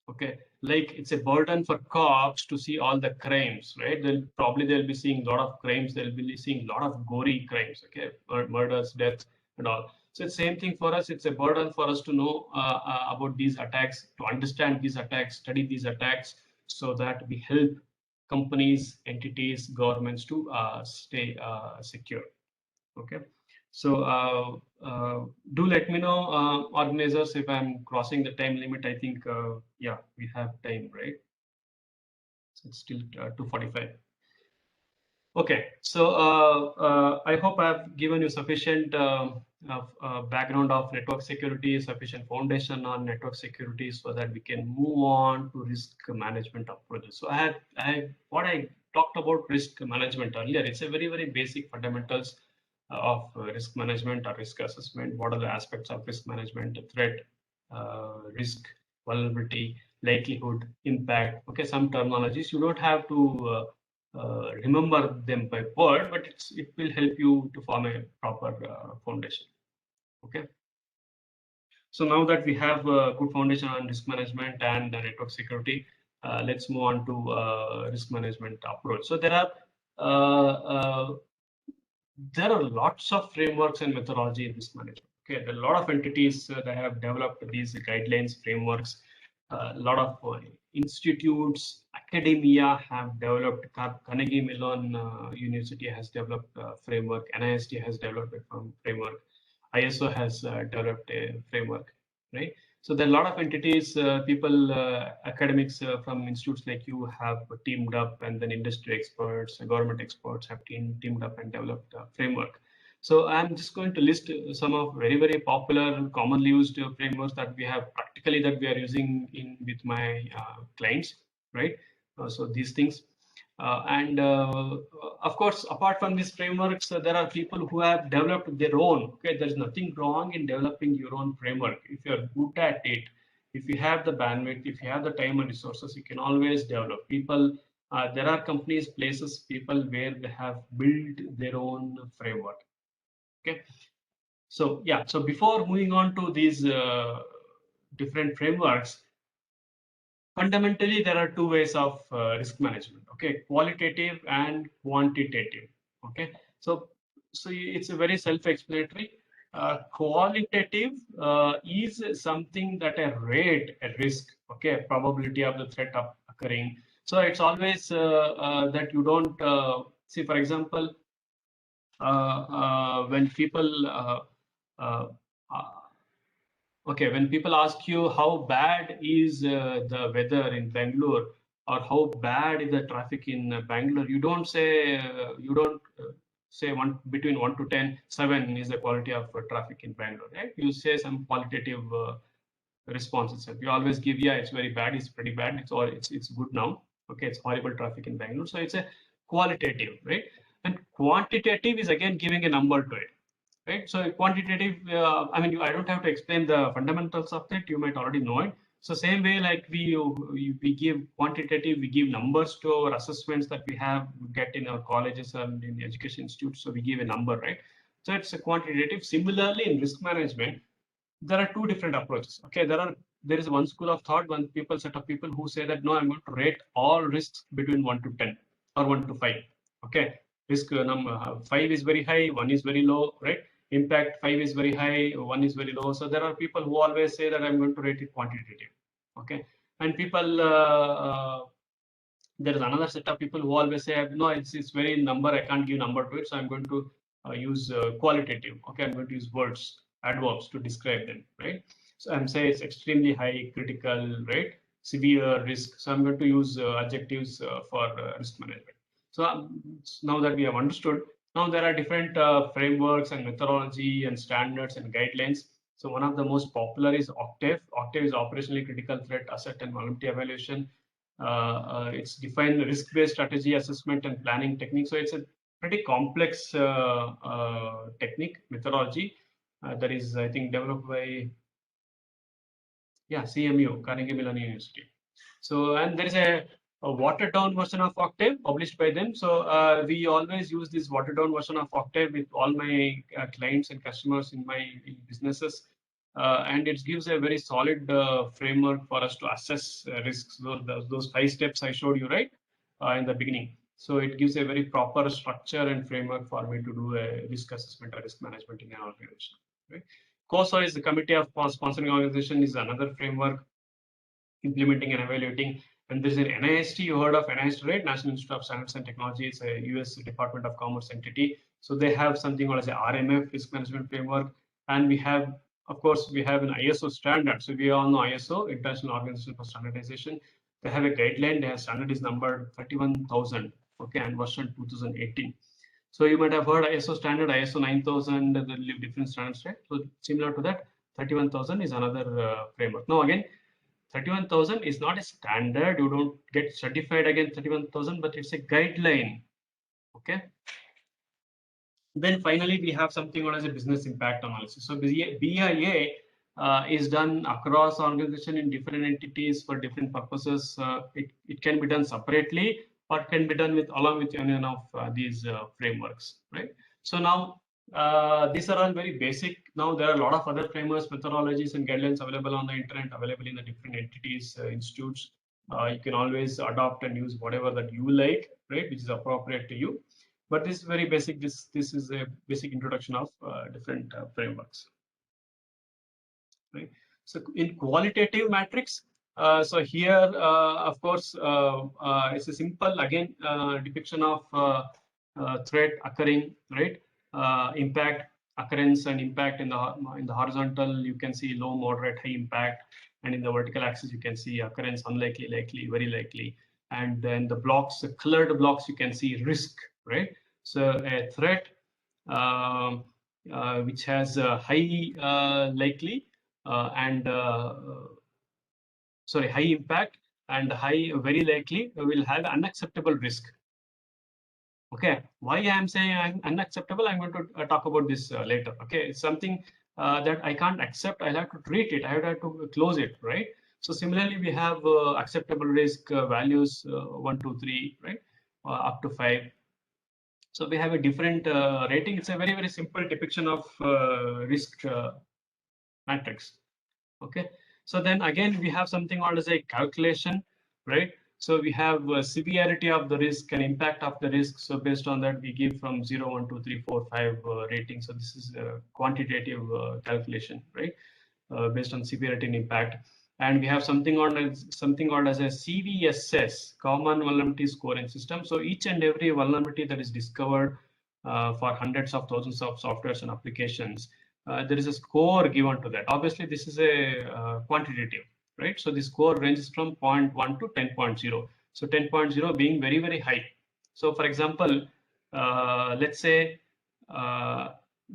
Okay, like it's a burden for cops to see all the crimes, right? They'll be seeing a lot of crimes, they'll be seeing a lot of gory crimes, okay, murders, deaths, and all. So it's same thing for us. It's a burden for us to know about these attacks, to understand these attacks, study these attacks, so that we help companies, entities, governments to stay secure. Okay, so do let me know, organizers, if I'm crossing the time limit. I think, yeah, we have time, right? So it's still 2:45. Okay, so I hope I've given you sufficient background of network security, sufficient foundation on network security, so that we can move on to risk management approaches. So what I talked about risk management earlier. It's a very, very basic fundamentals of risk management or risk assessment. What are the aspects of risk management? Threat, risk, vulnerability, likelihood, impact. Okay, some terminologies you don't have to remember them by word, but it will help you to form a proper foundation. Okay. So now that we have a good foundation on risk management and network security, let's move on to risk management approach. So there are lots of frameworks and methodology in risk management. Okay, there are a lot of entities that have developed these guidelines, frameworks. A lot of institutes, academia have developed. Carnegie Mellon University has developed a framework. NIST has developed a framework. ISO has developed a framework, right? So there are a lot of entities, people, academics from institutes like you have teamed up, and then industry experts, government experts have teamed up and developed a framework. So I'm just going to list some of very, very popular, commonly used frameworks that we have practically that we are using in with my clients, right? So these things. And of course, apart from these frameworks, there are people who have developed their own. Okay, there's nothing wrong in developing your own framework if you're good at it. If you have the bandwidth, if you have the time and resources, you can always develop. People, there are companies, places, people where they have built their own framework. Okay, so yeah, so before moving on to these different frameworks, fundamentally, there are two ways of risk management. Okay, qualitative and quantitative. Okay, so it's a very self-explanatory. Qualitative is something that I rate a risk. Okay, probability of the threat of occurring. So it's always that you don't see. For example, when people uh, okay, when people ask you how bad is the weather in Bangalore, or how bad is the traffic in Bangalore, you don't say one between 1 to 10, 7 is the quality of traffic in Bangalore, right? You say some qualitative responses. You always give, yeah, it's very bad, it's pretty bad, it's good now. Okay, it's horrible traffic in Bangalore. So it's a qualitative, right? And quantitative is again giving a number to it. Right, so quantitative, I mean, I don't have to explain the fundamentals of it. You might already know it. So same way, like we give quantitative, we give numbers to our assessments that we get in our colleges and in education institutes. So we give a number, right? So it's a quantitative. Similarly, in risk management, there are two different approaches. Okay, there is one school of thought, one set of people who say that no, I'm going to rate all risks between 1 to 10 or 1 to 5. Okay, risk number 5 is very high, 1 is very low, right? Impact 5 is very high, 1 is very low. So there are people who always say that I'm going to rate it quantitative. Okay, and people there is another set of people who always say no, it's very number, I can't give number to it, so I'm going to use qualitative. Okay, I'm going to use words. adverbs to describe them, right? So I'm saying it's extremely high, critical, right? Severe risk. So I'm going to use adjectives for risk management. So now that we have understood, now there are different frameworks and methodology and standards and guidelines. So one of the most popular is OCTAVE. OCTAVE is operationally critical threat asset and vulnerability evaluation. It's defined risk-based strategy assessment and planning technique. So it's a pretty complex technique methodology that is, I think, developed by CMU, Carnegie Mellon University. So, and there is a watered down version of OCTAVE published by them. So we always use this watered down version of OCTAVE with all my clients and customers in my businesses. And it gives a very solid framework for us to assess risks. Those 5 steps I showed you, right, in the beginning. So it gives a very proper structure and framework for me to do a risk assessment or risk management in an organization. Right? COSO is the Committee of Sponsoring Organization, is another framework implementing and evaluating. And there's an NIST, you heard of NIST, right? National Institute of Standards and Technology. It's a US Department of Commerce entity. So they have something called as a RMF, risk management framework. And we have, of course, we have an ISO standard. So we all know ISO, International Organization for Standardization. They have a guideline. Their standard is numbered 31,000, okay, and version 2018. So you might have heard ISO standard, ISO 9000, there live different standards, right? So similar to that, 31,000 is another framework. Now again, 31,000 is not a standard. You don't get certified against 31,000, but it's a guideline. Okay. Then finally, we have something known as a business impact analysis. So BIA is done across organization in different entities for different purposes. It can be done separately or can be done with along with any of these frameworks, right? So now these are all very basic. Now there are a lot of other frameworks, methodologies, and guidelines available on the internet, available in the different entities, institutes. You can always adopt and use whatever that you like, right, which is appropriate to you. But this is very basic. This is a basic introduction of different frameworks. Right. So in qualitative matrix, so here, of course, it's a simple again depiction of threat occurring, right? Impact, occurrence, and impact in the horizontal. You can see low, moderate, high impact, and in the vertical axis you can see occurrence, unlikely, likely, very likely, and then the blocks, the colored blocks, you can see risk, right? So a threat which has a high likely and sorry, high impact and high very likely will have unacceptable risk. Okay, why I'm saying unacceptable, I'm going to talk about this later. Okay, it's something that I can't accept. I'll have to treat it. I have to close it, right? So similarly, we have acceptable risk values 1, 2, 3, right, up to 5. So we have a different rating. It's a very, very simple depiction of risk matrix. Okay, so then again, we have something called as a calculation, right? So we have severity of the risk and impact of the risk. So based on that, we give from 0, 1, 2, 3, 4, 5 rating. So this is a quantitative calculation, right? Based on severity and impact. And we have something called as a CVSS, Common Vulnerability Scoring System. So each and every vulnerability that is discovered for hundreds of thousands of softwares and applications, there is a score given to that. Obviously, this is a quantitative, right? So the score ranges from 0.1 to 10.0. So 10.0 being very, very high. So for example, let's say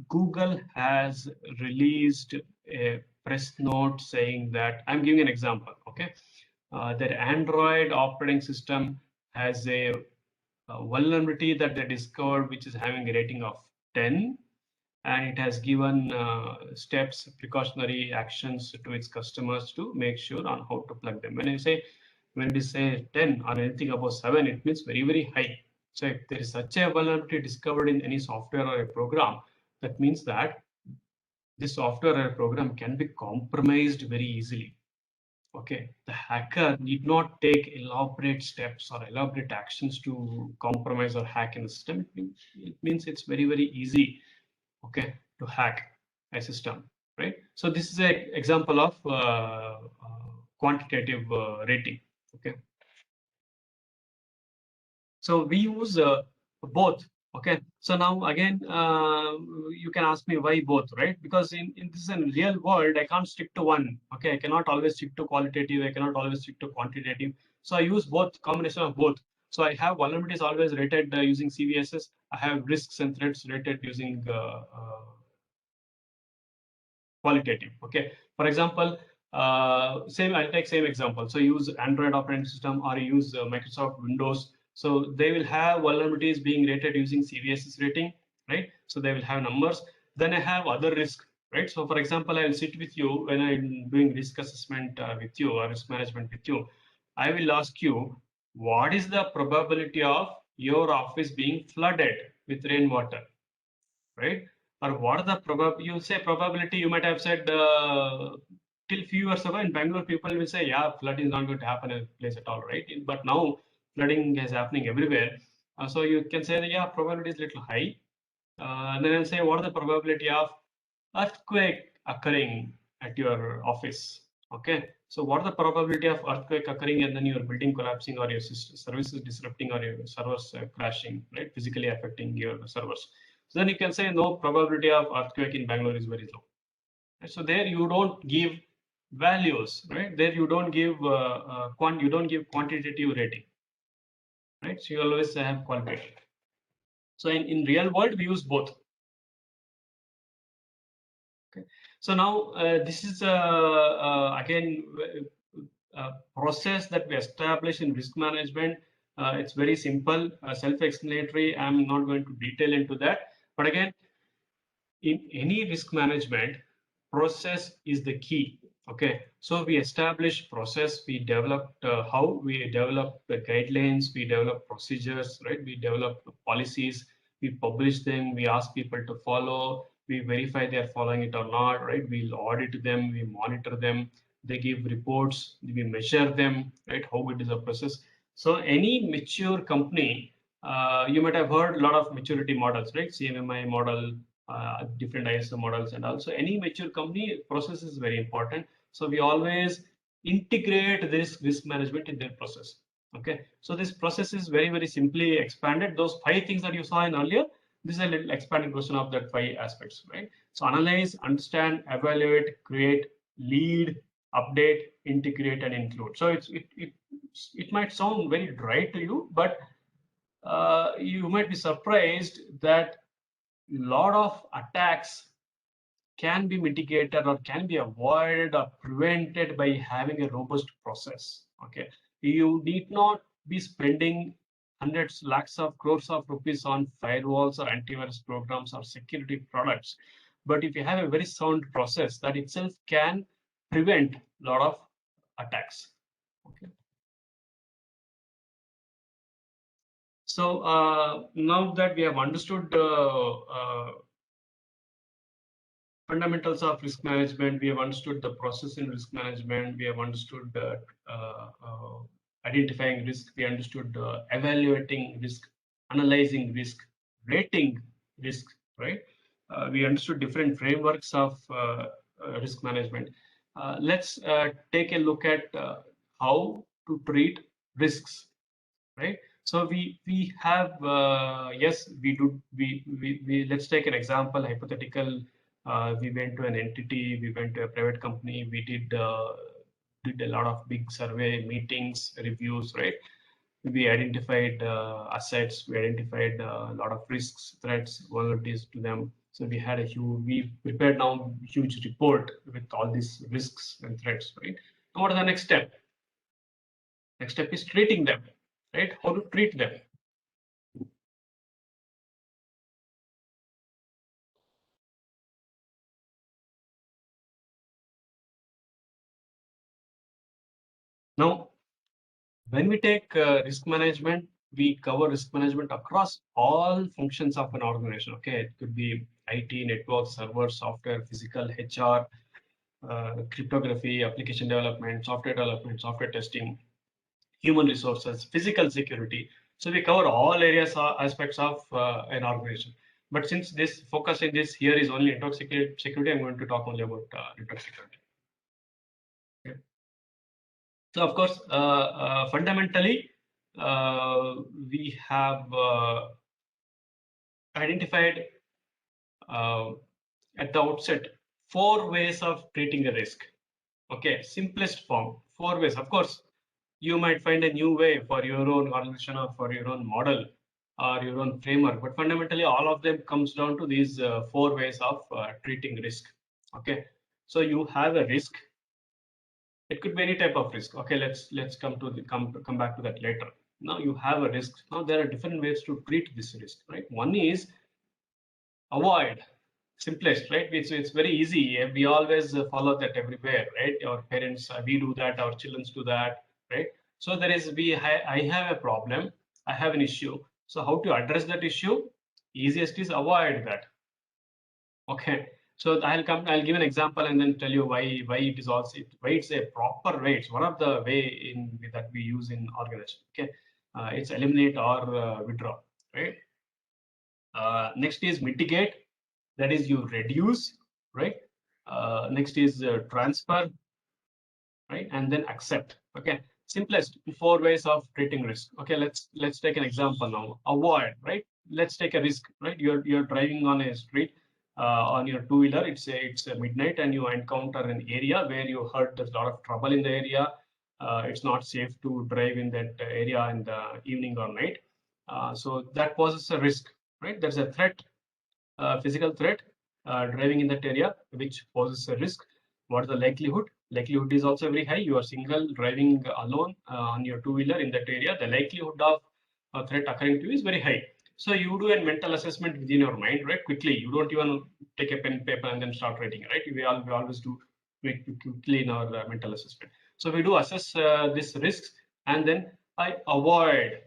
Google has released a press note saying that, I'm giving an example, okay? Their Android operating system has a vulnerability that they discovered, which is having a rating of 10, and it has given steps, precautionary actions to its customers to make sure on how to plug them. When it is say 10 or anything above 7, it means very, very high. So if there is such a vulnerability discovered in any software or a program, that means that this software or a program can be compromised very easily. Okay, the hacker need not take elaborate steps or elaborate actions to compromise or hack in the system. It means it's very, very easy, okay, to hack a system, right? So this is an example of quantitative rating. Okay, so we use both Okay, so now again, you can ask me why both, right? Because in this in real world, I can't stick to one. Okay, I cannot always stick to qualitative. I cannot always stick to quantitative. So I use both, combination of both. So I have vulnerabilities always rated using CVSS. I have risks and threats rated using qualitative. Okay, for example, same I'll take same example. So use Android operating system or use Microsoft Windows. So they will have vulnerabilities being rated using CVSS rating, right? So they will have numbers. Then I have other risk, right? So for example, I will sit with you when I'm doing risk assessment with you or risk management with you. I will ask you, what is the probability of your office being flooded with rainwater, right? Or what are the probability? You say probability. You might have said till few years ago in Bangalore, people will say, yeah, flood is not going to happen in a place at all, right? But now flooding is happening everywhere. So you can say that yeah, probability is little high. And then I'll say, what are the probability of earthquake occurring at your office? Okay, so what are the probability of earthquake occurring and then your building collapsing or your services disrupting or your servers crashing, right? Physically affecting your servers. So then you can say no, probability of earthquake in Bangalore is very low. Right? So there you don't give values, right? There you don't give you don't give quantitative rating, right? So you always have qualitative. So in real world we use both. Okay. So now this is again a process that we establish in risk management. It's very simple, self-explanatory. I'm not going to detail into that. But again, in any risk management, process is the key. Okay, so we establish process, we developed how we develop the guidelines, we develop procedures, right? We develop policies, we publish them, we ask people to follow, we verify they're following it or not, right? We'll audit them, we monitor them, they give reports, we measure them, right? How it is a process. So any mature company, you might have heard a lot of maturity models, right? CMMI model, different ISO models, and also any mature company process is very important. So we always integrate this risk management in their process. Okay, so this process is very simply expanded. Those 5 things that you saw in earlier, this is a little expanded version of that 5 aspects, right? So analyze, understand, evaluate, create, lead, update, integrate, and include. So it might sound very dry to you, but you might be surprised that lot of attacks can be mitigated or can be avoided or prevented by having a robust process. Okay, you need not be spending hundreds, lakhs of crores of rupees on firewalls or antivirus programs or security products, but if you have a very sound process, that itself can prevent a lot of attacks. Okay. So now that we have understood fundamentals of risk management, we have understood the process in risk management, we have understood identifying risk, we understood evaluating risk, analyzing risk, rating risk, right? We understood different frameworks of risk management. Let's take a look at how to treat risks, right? So we have yes, we do we let's take an example, hypothetical. We went to an entity, we went to a private company, we did a lot of big survey meetings, reviews, right? We identified assets, we identified a lot of risks, threats, vulnerabilities to them. So we had a huge, we prepared now huge report with all these risks and threats, right? Now what is the next step? Next step is treating them, right? How to treat them. Now, when we take risk management, we cover risk management across all functions of an organization. Okay, it could be IT, network, server, software, physical, HR, cryptography, application development, software testing, human resources, physical security. So we cover all areas, aspects of an organization. But since this focus in this here is only network security, I'm going to talk only about network security. Okay. So of course, fundamentally, we have identified at the outset 4 ways of treating a risk. Okay, simplest form, 4 ways. Of course, you might find a new way for your own organization or for your own model or your own framework, but fundamentally all of them comes down to these 4 ways of treating risk. Okay, so you have a risk. It could be any type of risk. Okay, let's come back to that later. Now you have a risk. Now there are different ways to treat this risk, right? One is avoid. Simplest, right? It's very easy. We always follow that everywhere, right? Our parents, we do that, our children do that, right? So there is I have a problem, I have an issue. So how to address that issue? Easiest is avoid that. Okay. So I'll give an example and then tell you why it is also why it's a proper way. It's one of the way in that we use in organization. Okay. It's eliminate or withdraw, right? Next is mitigate, that is you reduce, right? Next is transfer, right? And then accept. Okay, simplest 4 ways of treating risk. Okay, let's take an example now. Avoid, right? Let's take a risk, right? You're driving on a street on your two-wheeler. It's a midnight and you encounter an area where you heard there's a lot of trouble in the area. It's not safe to drive in that area in the evening or night. So that poses a risk, right? There's a threat, physical threat driving in that area, which poses a risk. What is the likelihood? Likelihood is also very high. You are single driving alone on your two-wheeler in that area. The likelihood of a threat occurring to you is very high. So you do a mental assessment within your mind, right? Quickly. You don't even take a pen, paper, and then start writing, right? We always do it quickly in our mental assessment. So we do assess these risks, and then I avoid,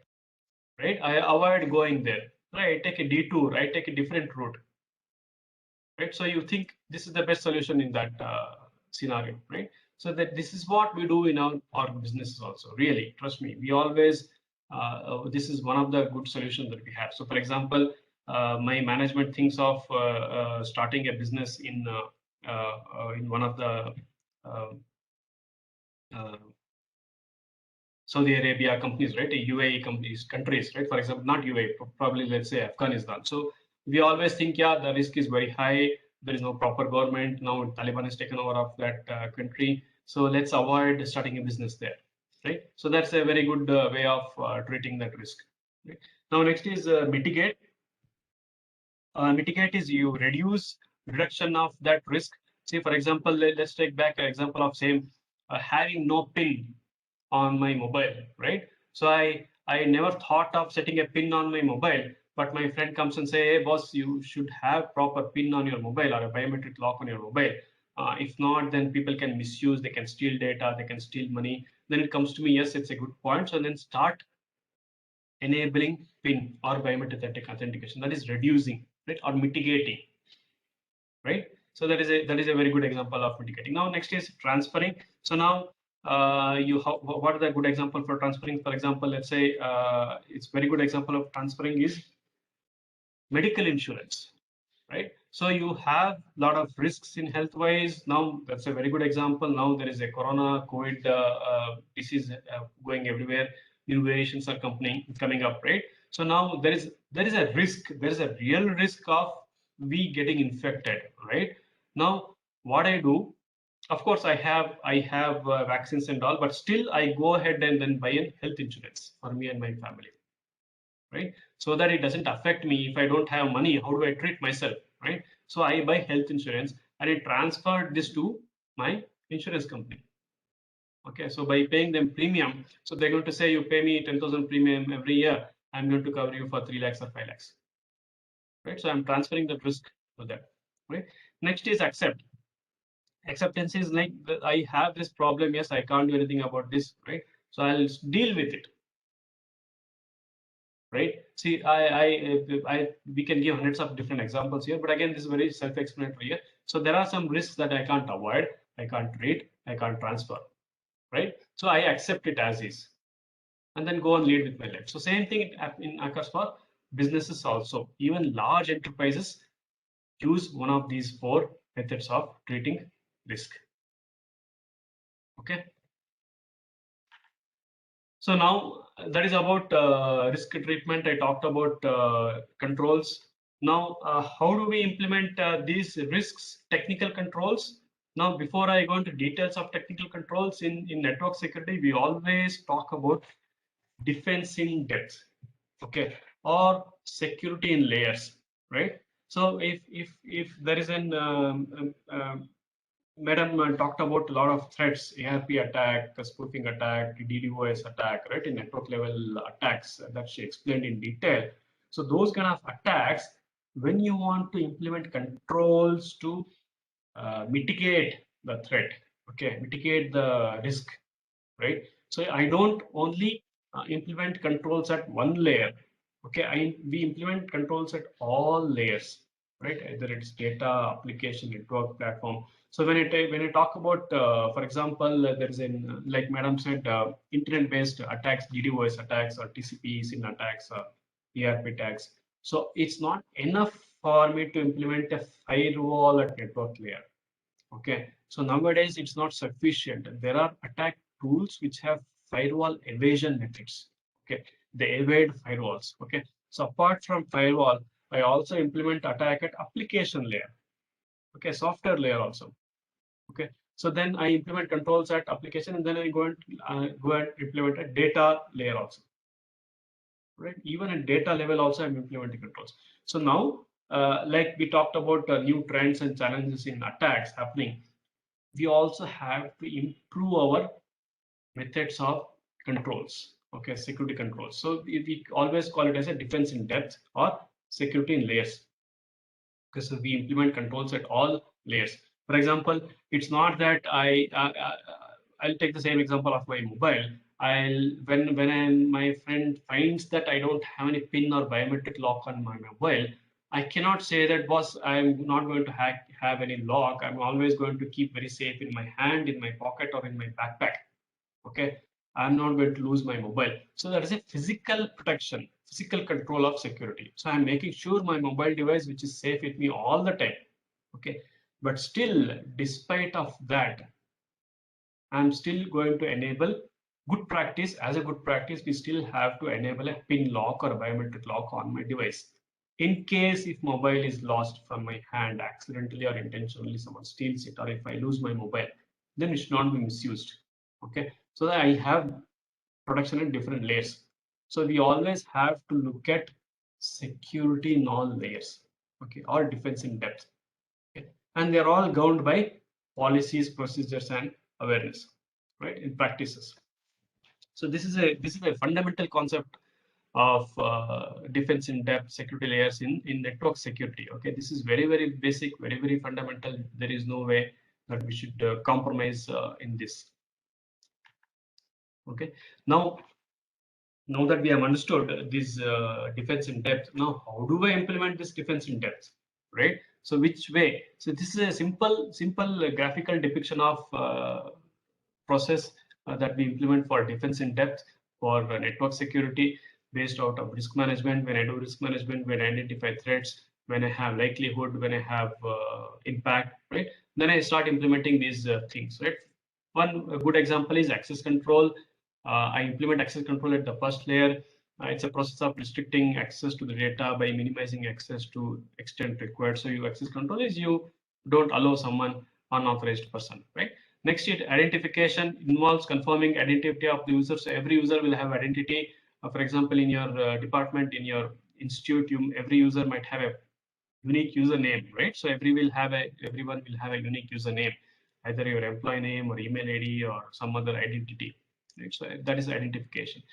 right? I avoid going there. Right? I take a detour. I take a different route, right? So you think this is the best solution in that scenario, right? So that this is what we do in our businesses also. Really, trust me, we always this is one of the good solutions that we have. So, for example, my management thinks of starting a business in one of the uh, Saudi Arabia companies, right? UAE countries, right? For example, not UAE, probably let's say Afghanistan. So we always think, yeah, the risk is very high. There is no proper government. Now Taliban has taken over of that country. So let's avoid starting a business there, right? So that's a very good way of treating that risk. Right? Now next is mitigate. Mitigate is you reduction of that risk. See, for example, let's take back an example of same having no PIN on my mobile, right? So I never thought of setting a PIN on my mobile, but my friend comes and say, hey boss, you should have proper PIN on your mobile or a biometric lock on your mobile. If not, then people can misuse, they can steal data, they can steal money. Then it comes to me, yes, it's a good point. So then start enabling PIN or biometric authentication. That is reducing, right, or mitigating, right? So that is a very good example of mitigating. Now next is transferring. So now what are the good example for transferring? For example, let's say it's very good example of transferring is medical insurance, right? So you have a lot of risks in health wise. Now that's a very good example. Now there is a COVID disease going everywhere. New variations are coming up, right? So now there is a risk. There is a real risk of we getting infected, right? Now what I do, of course, I have vaccines and all, but still I go ahead and then buy a health insurance for me and my family, right? So that it doesn't affect me. If I don't have money, how do I treat myself, right? So I buy health insurance and I transfer this to my insurance company. Okay, so by paying them premium, so they're going to say you pay me 10,000 premium every year. I'm going to cover you for 3 lakhs or 5 lakhs, right? So I'm transferring that risk to them, right? Next is accept. Acceptance is like I have this problem. Yes, I can't do anything about this, right? So I'll deal with it, right? See, we can give hundreds of different examples here, but again, this is very self-explanatory here. So there are some risks that I can't avoid, I can't treat, I can't transfer, right? So I accept it as is, and then go and lead with my life. So same thing occurs for businesses also. Even large enterprises use one of these 4 methods of treating risk. Okay. So now that is about risk treatment. I talked about controls. Now, how do we implement these risks technical controls? Now, before I go into details of technical controls in network security, we always talk about defense in depth, okay, or security in layers, right? So if there is an Madam talked about a lot of threats, ARP attack, spoofing attack, DDoS attack, right? In network level attacks that she explained in detail. So those kind of attacks, when you want to implement controls to mitigate the threat, okay, mitigate the risk, right? So I don't only implement controls at one layer. Okay, we implement controls at all layers, right? Either it's data, application, network, platform. So when I talk about, for example, there is an like Madam said, internet-based attacks, DDoS attacks, or TCP SYN attacks, or ERP attacks. So it's not enough for me to implement a firewall at network layer. Okay, so nowadays it's not sufficient. There are attack tools which have firewall evasion methods. Okay, they evade firewalls. Okay, so apart from firewall, I also implement attack at application layer. Okay, software layer also. Okay, so then I implement controls at application, and then I go and implement a data layer also. Right, even at data level also I'm implementing controls. So now, like we talked about new trends and challenges in attacks happening, we also have to improve our methods of controls, okay, security controls. So we always call it as a defense in depth or security in layers, because we implement controls at all layers. For example, it's not that I'll take the same example of my mobile. When my friend finds that I don't have any pin or biometric lock on my mobile, I cannot say that, boss, I'm not going to have any lock. I'm always going to keep very safe in my hand, in my pocket, or in my backpack. Okay, I'm not going to lose my mobile. So that is a physical protection, physical control of security. So I'm making sure my mobile device, which is safe with me all the time. Okay, but still, despite of that, I'm still going to enable good practice. As a good practice, we still have to enable a pin lock or a biometric lock on my device. In case if mobile is lost from my hand accidentally or intentionally, someone steals it, or if I lose my mobile, then it should not be misused. Okay, so that I have protection in different layers. So we always have to look at security in all layers, okay, or defense in depth. Okay, and they're all governed by policies, procedures, and awareness, right, in practices. So this is a fundamental concept of defense in depth, security layers in network security. Okay, this is very basic, very fundamental. There is no way that we should compromise in this. Okay, now that we have understood this defense in depth, now how do I implement this defense in depth, right? So which way? So this is a simple graphical depiction of process that we implement for defense in depth for network security based out of risk management. When I do risk management, when I identify threats, when I have likelihood, when I have impact, right? Then I start implementing these things, right? One good example is access control. I implement access control at the first layer. It's a process of restricting access to the data by minimizing access to extent required. So you access control is you don't allow someone unauthorized person, right? Next, identification involves confirming identity of the user. So every user will have identity. For example, in your department, in your institute, every user might have a unique username, right? So everyone will have a unique username, either your employee name or email ID or some other identity. Right? So that is identification.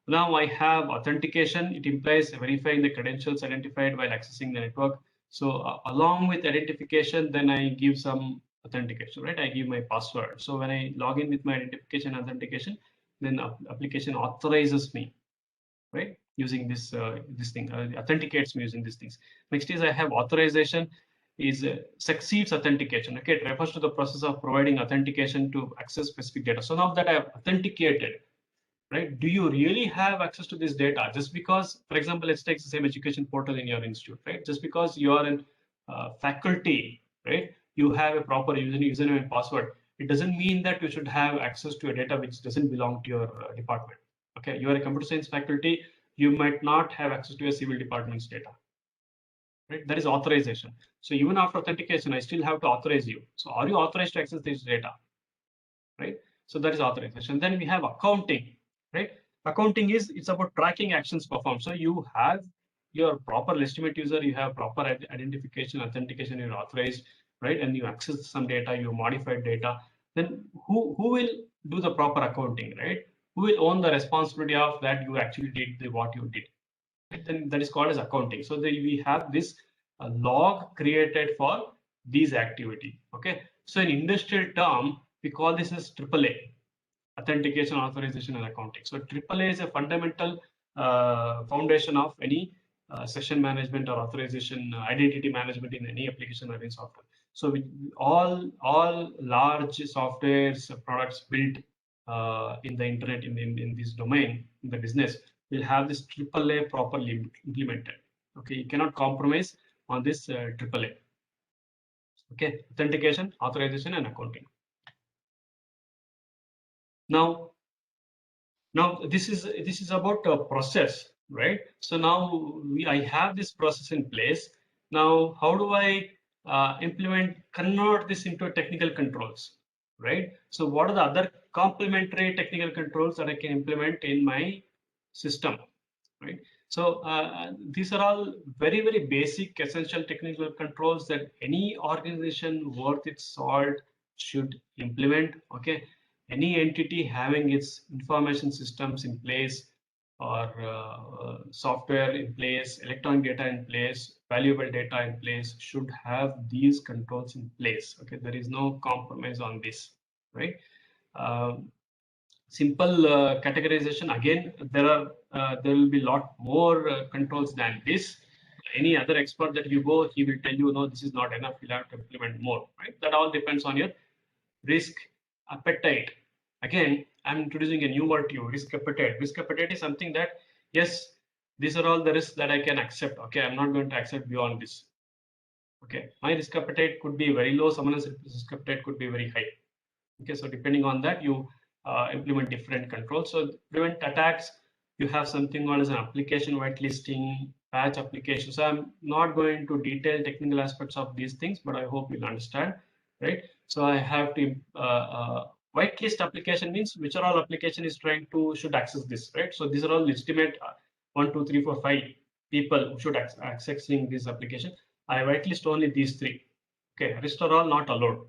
Now I have authentication. It implies verifying the credentials identified while accessing the network. So along with identification, then I give some authentication, right? I give my password. So when I log in with my identification authentication, then application authorizes me, right? Using this thing, authenticates me using these things. Next is I have authorization is succeeds authentication. Okay, it refers to the process of providing authentication to access specific data. So now that I have authenticated, right, do you really have access to this data? Just because, for example, let's take the same education portal in your institute, right? Just because you are in faculty, right, you have a proper username and password, it doesn't mean that you should have access to a data which doesn't belong to your department. Okay, you are a computer science faculty, you might not have access to a civil department's data. right? That is authorization. So even after authentication, I still have to authorize you. So are you authorized to access this data, right? So that is authorization. Then we have accounting, right? Accounting is, it's about tracking actions performed. So you have your proper legitimate user, you have proper identification, authentication, you're authorized, right? And you access some data, you modified data. Then who will do the proper accounting, right? Who will own the responsibility of that you actually did what you did? Then that is called as accounting. So we have this log created for these activity. Okay. So in industrial term, we call this as AAA, authentication, authorization, and accounting. So AAA is a fundamental foundation of any session management or authorization, identity management in any application or any software. So all large softwares products built in the internet in this domain in the business will have this AAA properly implemented. Okay, you cannot compromise on this AAA. Okay, authentication, authorization, and accounting. Now this is about a process, right? So now I have this process in place. Now how do I convert this into technical controls, right? So what are the other complementary technical controls that I can implement in my system, right? So these are all very basic essential technical controls that any organization worth its salt should implement. Okay, any entity having its information systems in place or software in place, electronic data in place, valuable data in place should have these controls in place. Okay, there is no compromise on this, right? Simple categorization, again there will be a lot more controls than this. Any other expert that you go, he will tell you, no, this is not enough, you'll have to implement more, right? That all depends on your risk appetite. Again, I'm introducing a new word to you, risk appetite. Risk appetite is something that, yes, these are all the risks that I can accept. Okay, I'm not going to accept beyond this. Okay, my risk appetite could be very low, someone else's risk appetite could be very high. Okay, so depending on that, you implement different controls. So prevent attacks, you have something called as an application whitelisting, patch application. So I'm not going to detail technical aspects of these things, but I hope you'll understand, right? So I have to whitelist application means which are all application is trying to should access this, right? So these are all legitimate 1, 2, 3, 4, 5 people who should accessing this application. I whitelist only these 3. Okay, rest are all not allowed.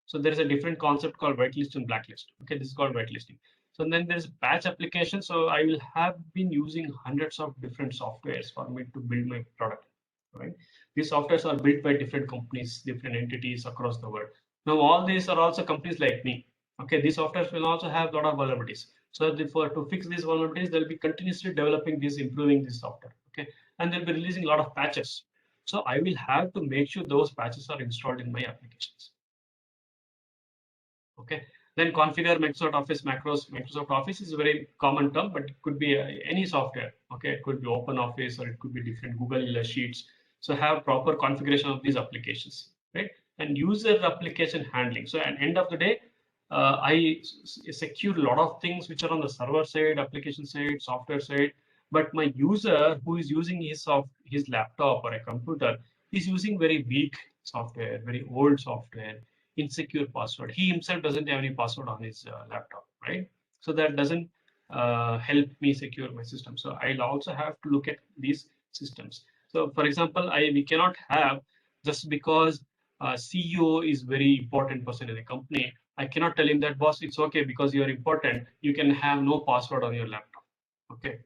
So there is a different concept called whitelist and blacklist. Okay, this is called whitelisting. So then there is patch application. So I will have been using hundreds of different softwares for me to build my product, right? These softwares are built by different companies, different entities across the world. Now all these are also companies like me. Okay, these softwares will also have a lot of vulnerabilities. So therefore, to fix these vulnerabilities, they'll be continuously developing this, improving this software. Okay, and they'll be releasing a lot of patches. So I will have to make sure those patches are installed in my applications. Okay, then configure Microsoft Office macros. Microsoft Office is a very common term, but it could be any software. Okay, it could be Open Office or it could be different Google Sheets. So have proper configuration of these applications, right? And user application handling. So at the end of the day, I secure a lot of things which are on the server side, application side, software side. But my user who is using his laptop or a computer is using very weak software, very old software, insecure password. He himself doesn't have any password on his laptop, right? So that doesn't help me secure my system. So I'll also have to look at these systems. So for example, we cannot have, just because CEO is very important person in a company, I cannot tell him that, boss, it's okay because you're important, you can have no password on your laptop. Okay.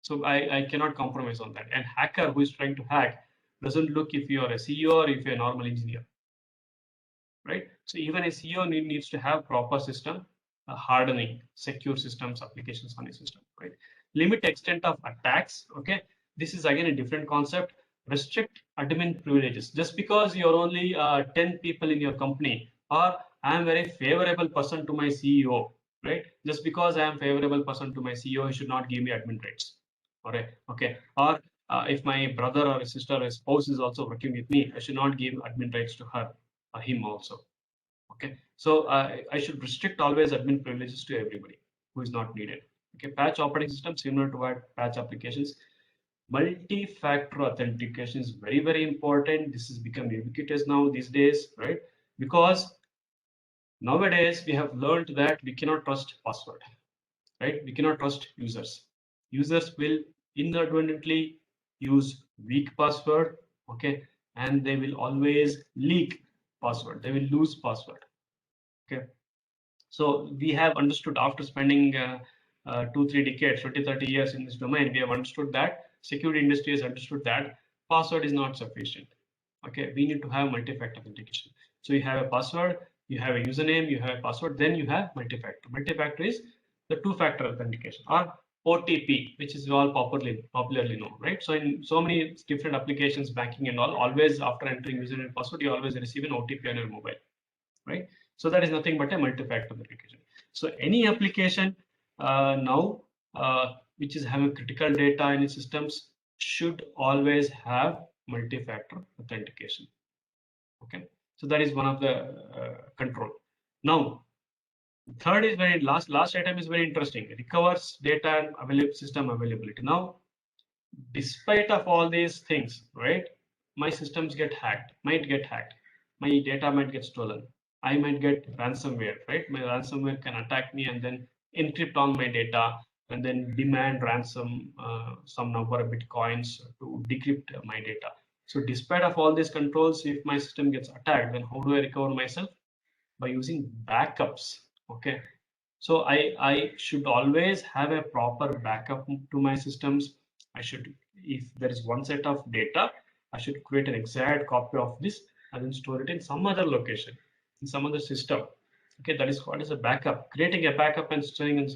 So I cannot compromise on that. And hacker who is trying to hack doesn't look if you're a CEO or if you're a normal engineer, right? So even a CEO needs to have proper system hardening, secure systems, applications on a system, right? Limit extent of attacks. Okay, this is again a different concept. Restrict admin privileges. Just because you're only 10 people in your company, or I am very favorable person to my CEO, right? Just because I am favorable person to my CEO, he should not give me admin rights. All right, okay. Or if my brother or a sister or a spouse is also working with me, I should not give admin rights to her or him also. Okay, so I should restrict always admin privileges to everybody who is not needed. Okay, patch operating system similar to what patch applications. multi-factor authentication is very, very important. This has become ubiquitous now these days, right? Because nowadays we have learned that we cannot trust password, right? We cannot trust users. Users will inadvertently use weak password, okay, and they will always leak password. They will lose password, okay. So we have understood after spending 2-3 decades, 20-30 years in this domain, we have understood that security industry has understood that password is not sufficient. Okay, we need to have multi-factor authentication. So you have a password, you have a username, you have a password, then you have multi-factor. Multi-factor is the two-factor authentication or OTP, which is all popularly known, right? So in so many different applications, banking and all, always after entering username and password, you always receive an OTP on your mobile, right? So that is nothing but a multi-factor authentication. So any application now which is having critical data in its systems should always have multi-factor authentication. Okay, so that is one of the control. Now, third is very last item is very interesting. It recovers data and system availability. Now, despite of all these things, right? My systems might get hacked. My data might get stolen. I might get ransomware, right? My ransomware can attack me and then encrypt all my data and then demand ransom, some number of bitcoins to decrypt my data. So despite of all these controls, if my system gets attacked, then how do I recover myself? By using backups. Okay, so I should always have a proper backup to my systems. I should, if there is one set of data, I should create an exact copy of this and then store it in some other location, in some other system. Okay, that is called as a backup. Creating a backup and storing on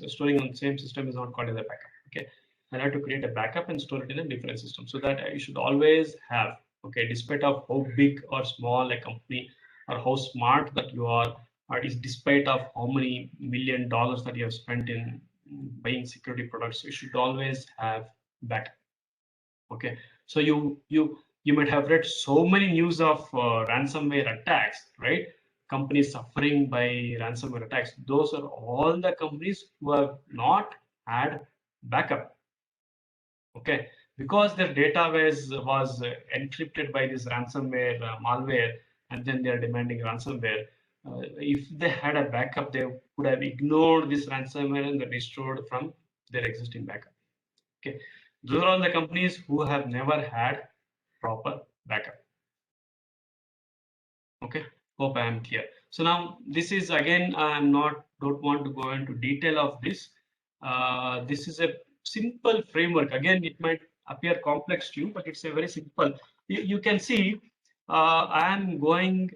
the same system is not called as a backup. Okay, I have to create a backup and store it in a different system, so that I should always have. Okay, despite of how big or small a company or how smart that you are, or is despite of how many $1 million that you have spent in buying security products, you should always have backup. Okay, so you might have read so many news of ransomware attacks, right? Companies suffering by ransomware attacks. Those are all the companies who have not had backup. Okay, because their data was encrypted by this ransomware malware, and then they are demanding ransomware. If they had a backup, they could have ignored this ransomware and restored from their existing backup. Okay, those are all the companies who have never had proper backup. Okay, hope I am clear. So now this is again, don't want to go into detail of this. This is a simple framework. Again, it might appear complex to you, but it's a very simple. You can see I am going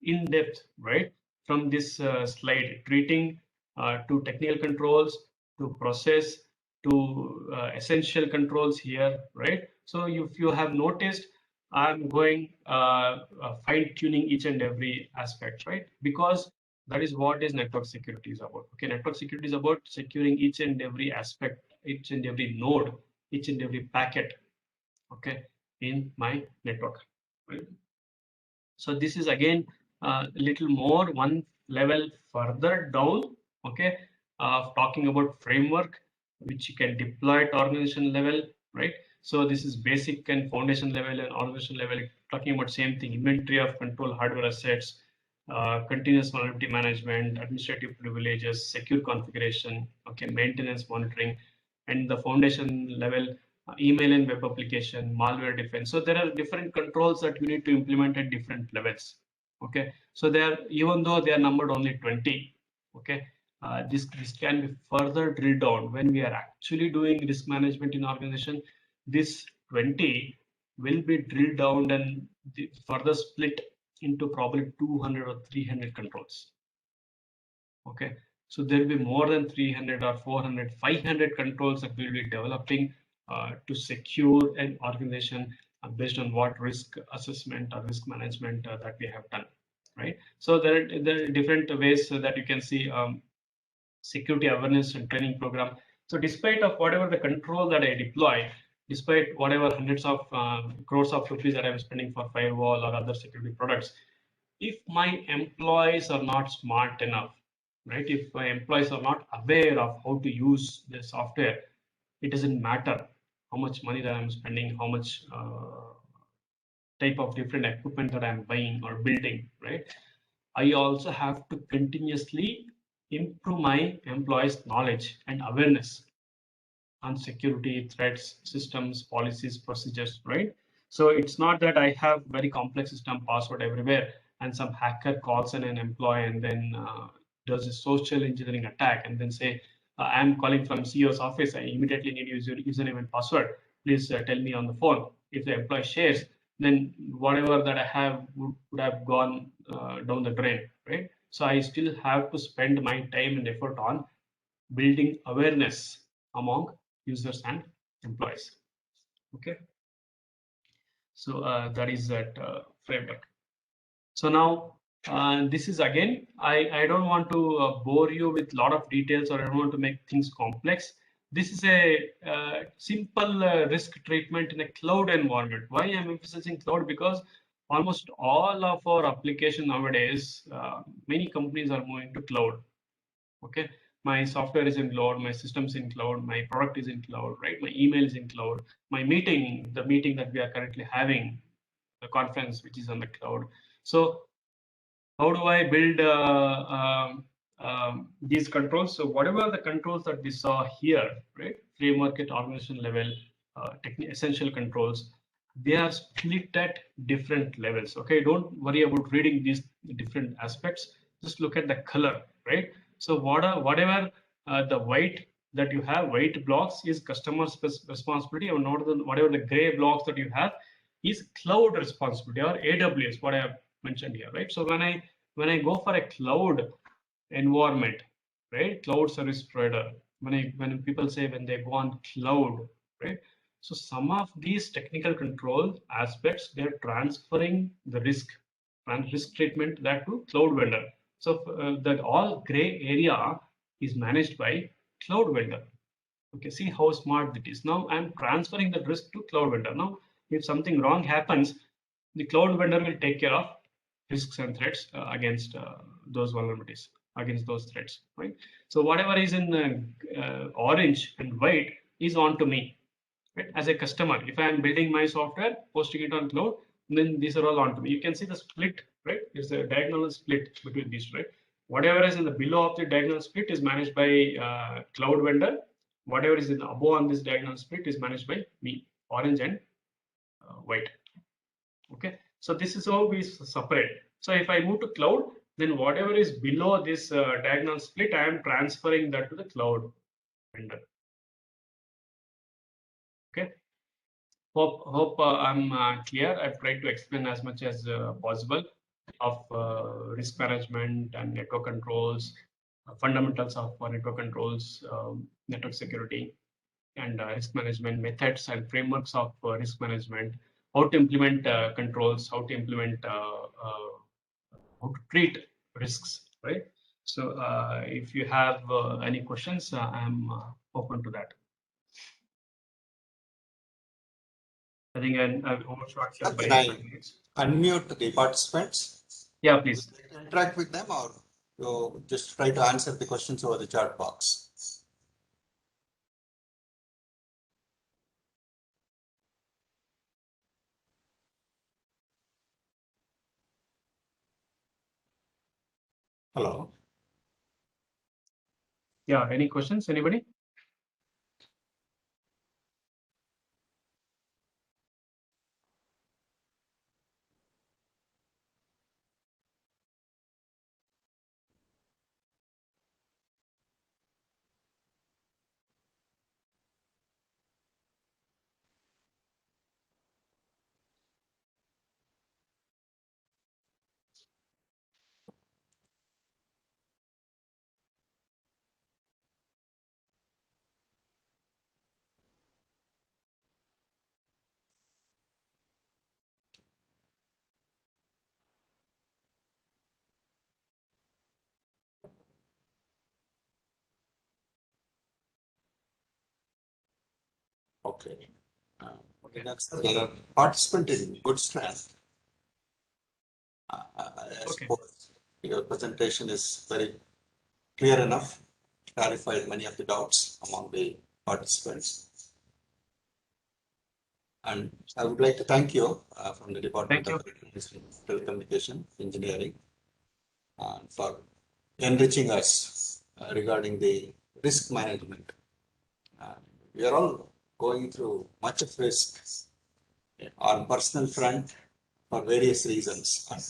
in depth, right? From this slide, treating to technical controls, to process, to essential controls here, right? So if you have noticed, I'm going fine tuning each and every aspect, right? Because that is what is network security is about. Okay, network security is about securing each and every aspect, each and every node, each and every packet, okay, in my network, right? So this is again a little more one level further down, okay, talking about framework which you can deploy at organization level, right? So this is basic and foundation level and organization level, talking about same thing: inventory of control hardware assets, continuous vulnerability management, administrative privileges, secure configuration, okay, maintenance monitoring, and the foundation level, email and web application, malware defense. So there are different controls that you need to implement at different levels. Okay, so there, even though they are numbered only 20, okay, this can be further drilled down when we are actually doing risk management in organization. This 20 will be drilled down and further split into probably 200 or 300 controls. Okay, so there will be more than 300 or 400, 500 controls that we will be developing to secure an organization based on what risk assessment or risk management that we have done, right? So there are different ways that you can see security awareness and training program. So despite of whatever the control that I deploy, despite whatever hundreds of crores of rupees that I'm spending for firewall or other security products, if my employees are not smart enough, right? If my employees are not aware of how to use the software, it doesn't matter how much money that I'm spending, how much type of different equipment that I'm buying or building, right? I also have to continuously improve my employees' knowledge and awareness on security, threats, systems, policies, procedures, right? So it's not that I have very complex system password everywhere and some hacker calls in an employee and then does a social engineering attack and then say, I'm calling from CEO's office. I immediately need username and password. Please tell me on the phone. If the employee shares, then whatever that I have would have gone down the drain, right? So I still have to spend my time and effort on building awareness among users and employees. Okay, so that is that framework. So now this is again, I don't want to bore you with a lot of details, or I don't want to make things complex. This is a simple risk treatment in a cloud environment. Why I'm emphasizing cloud? Because almost all of our application nowadays, many companies are moving to cloud. Okay, my software is in cloud, my systems in cloud, my product is in cloud, right? My email is in cloud, my meeting, the meeting that we are currently having, the conference which is on the cloud. So how do I build these controls? So whatever the controls that we saw here, right? Framework at organization level, essential controls, they are split at different levels. Okay, don't worry about reading these different aspects. Just look at the color, right? So whatever the white that you have, white blocks is customer responsibility, or not whatever the gray blocks that you have is cloud responsibility or AWS, what I have mentioned here, right? So when I go for a cloud environment, right? Cloud service provider, when people say when they go on cloud, right? So some of these technical control aspects, they're transferring the risk treatment that to cloud vendor. So that all gray area is managed by cloud vendor. Okay, see how smart it is. Now I'm transferring the risk to cloud vendor. Now, if something wrong happens, the cloud vendor will take care of risks and threats against those vulnerabilities, against those threats, right? So whatever is in orange and white is on to me, right? As a customer, if I am building my software, posting it on cloud, then these are all on to me. You can see the split, right? There's a diagonal split between these, right? Whatever is in the below of the diagonal split is managed by cloud vendor. Whatever is in the above on this diagonal split is managed by me, orange and white. Okay, so this is how we separate. So if I move to cloud, then whatever is below this diagonal split, I am transferring that to the cloud vendor. Okay, hope I'm clear. I've tried to explain as much as possible of risk management and network controls, fundamentals of network controls, network security, and risk management methods and frameworks of risk management, how to implement controls, how to implement, how to treat risks, right? So if you have any questions, I'm open to that. I think I've overshot here by 5 minutes. Unmute the participants. Yeah, please. Interact with them, or you just try to answer the questions over the chat box. Hello. Yeah, any questions, anybody? Okay. Okay, that's the participant in good strength. I suppose your presentation is very clear enough, clarified many of the doubts among the participants. And I would like to thank you from the Department Thank of you. Telecommunication Engineering for enriching us regarding the risk management. We are all going through much of risk on personal front for various reasons. And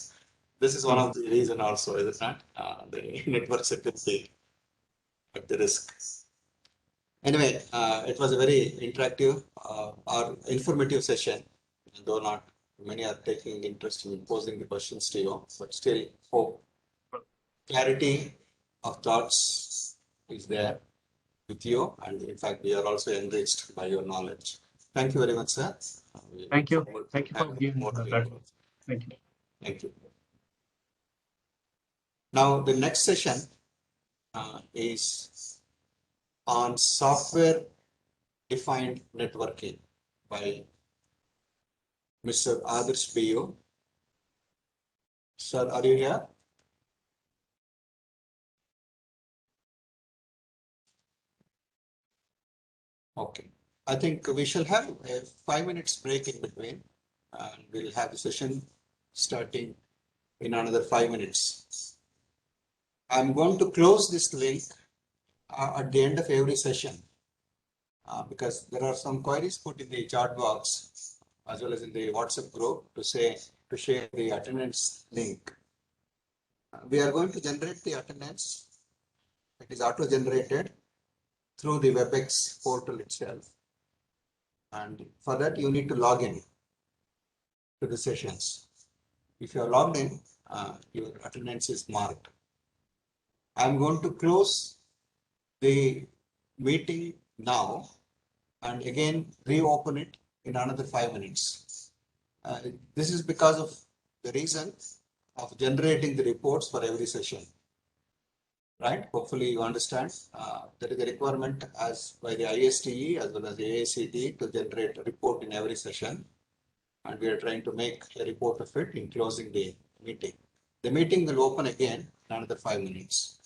this is one of the reason also, is it not? The network security at the risk. Anyway, it was a very interactive or informative session, though not many are taking interest in posing the questions to you, but still hope clarity of thoughts is there with you, and in fact, we are also enriched by your knowledge. Thank you very much, sir. We Thank look you. forward Thank you to for having giving more the of you. platform. Thank you. Thank you. Now, the next session is on software defined networking by Mr. Adarsh Bayo. Sir, are you here? Okay. I think we shall have a 5 minutes break in between, and we'll have the session starting in another 5 minutes. I'm going to close this link at the end of every session because there are some queries put in the chat box as well as in the WhatsApp group to share the attendance link. We are going to generate the attendance. It is auto generated through the WebEx portal itself. And for that, you need to log in to the sessions. If you are logged in, your attendance is marked. I'm going to close the meeting now and again reopen it in another 5 minutes. This is because of the reason of generating the reports for every session. Right? Hopefully you understand. There is a requirement as by the ISTE as well as the AICTE to generate a report in every session. And we are trying to make a report of it in closing the meeting. The meeting will open again in another 5 minutes.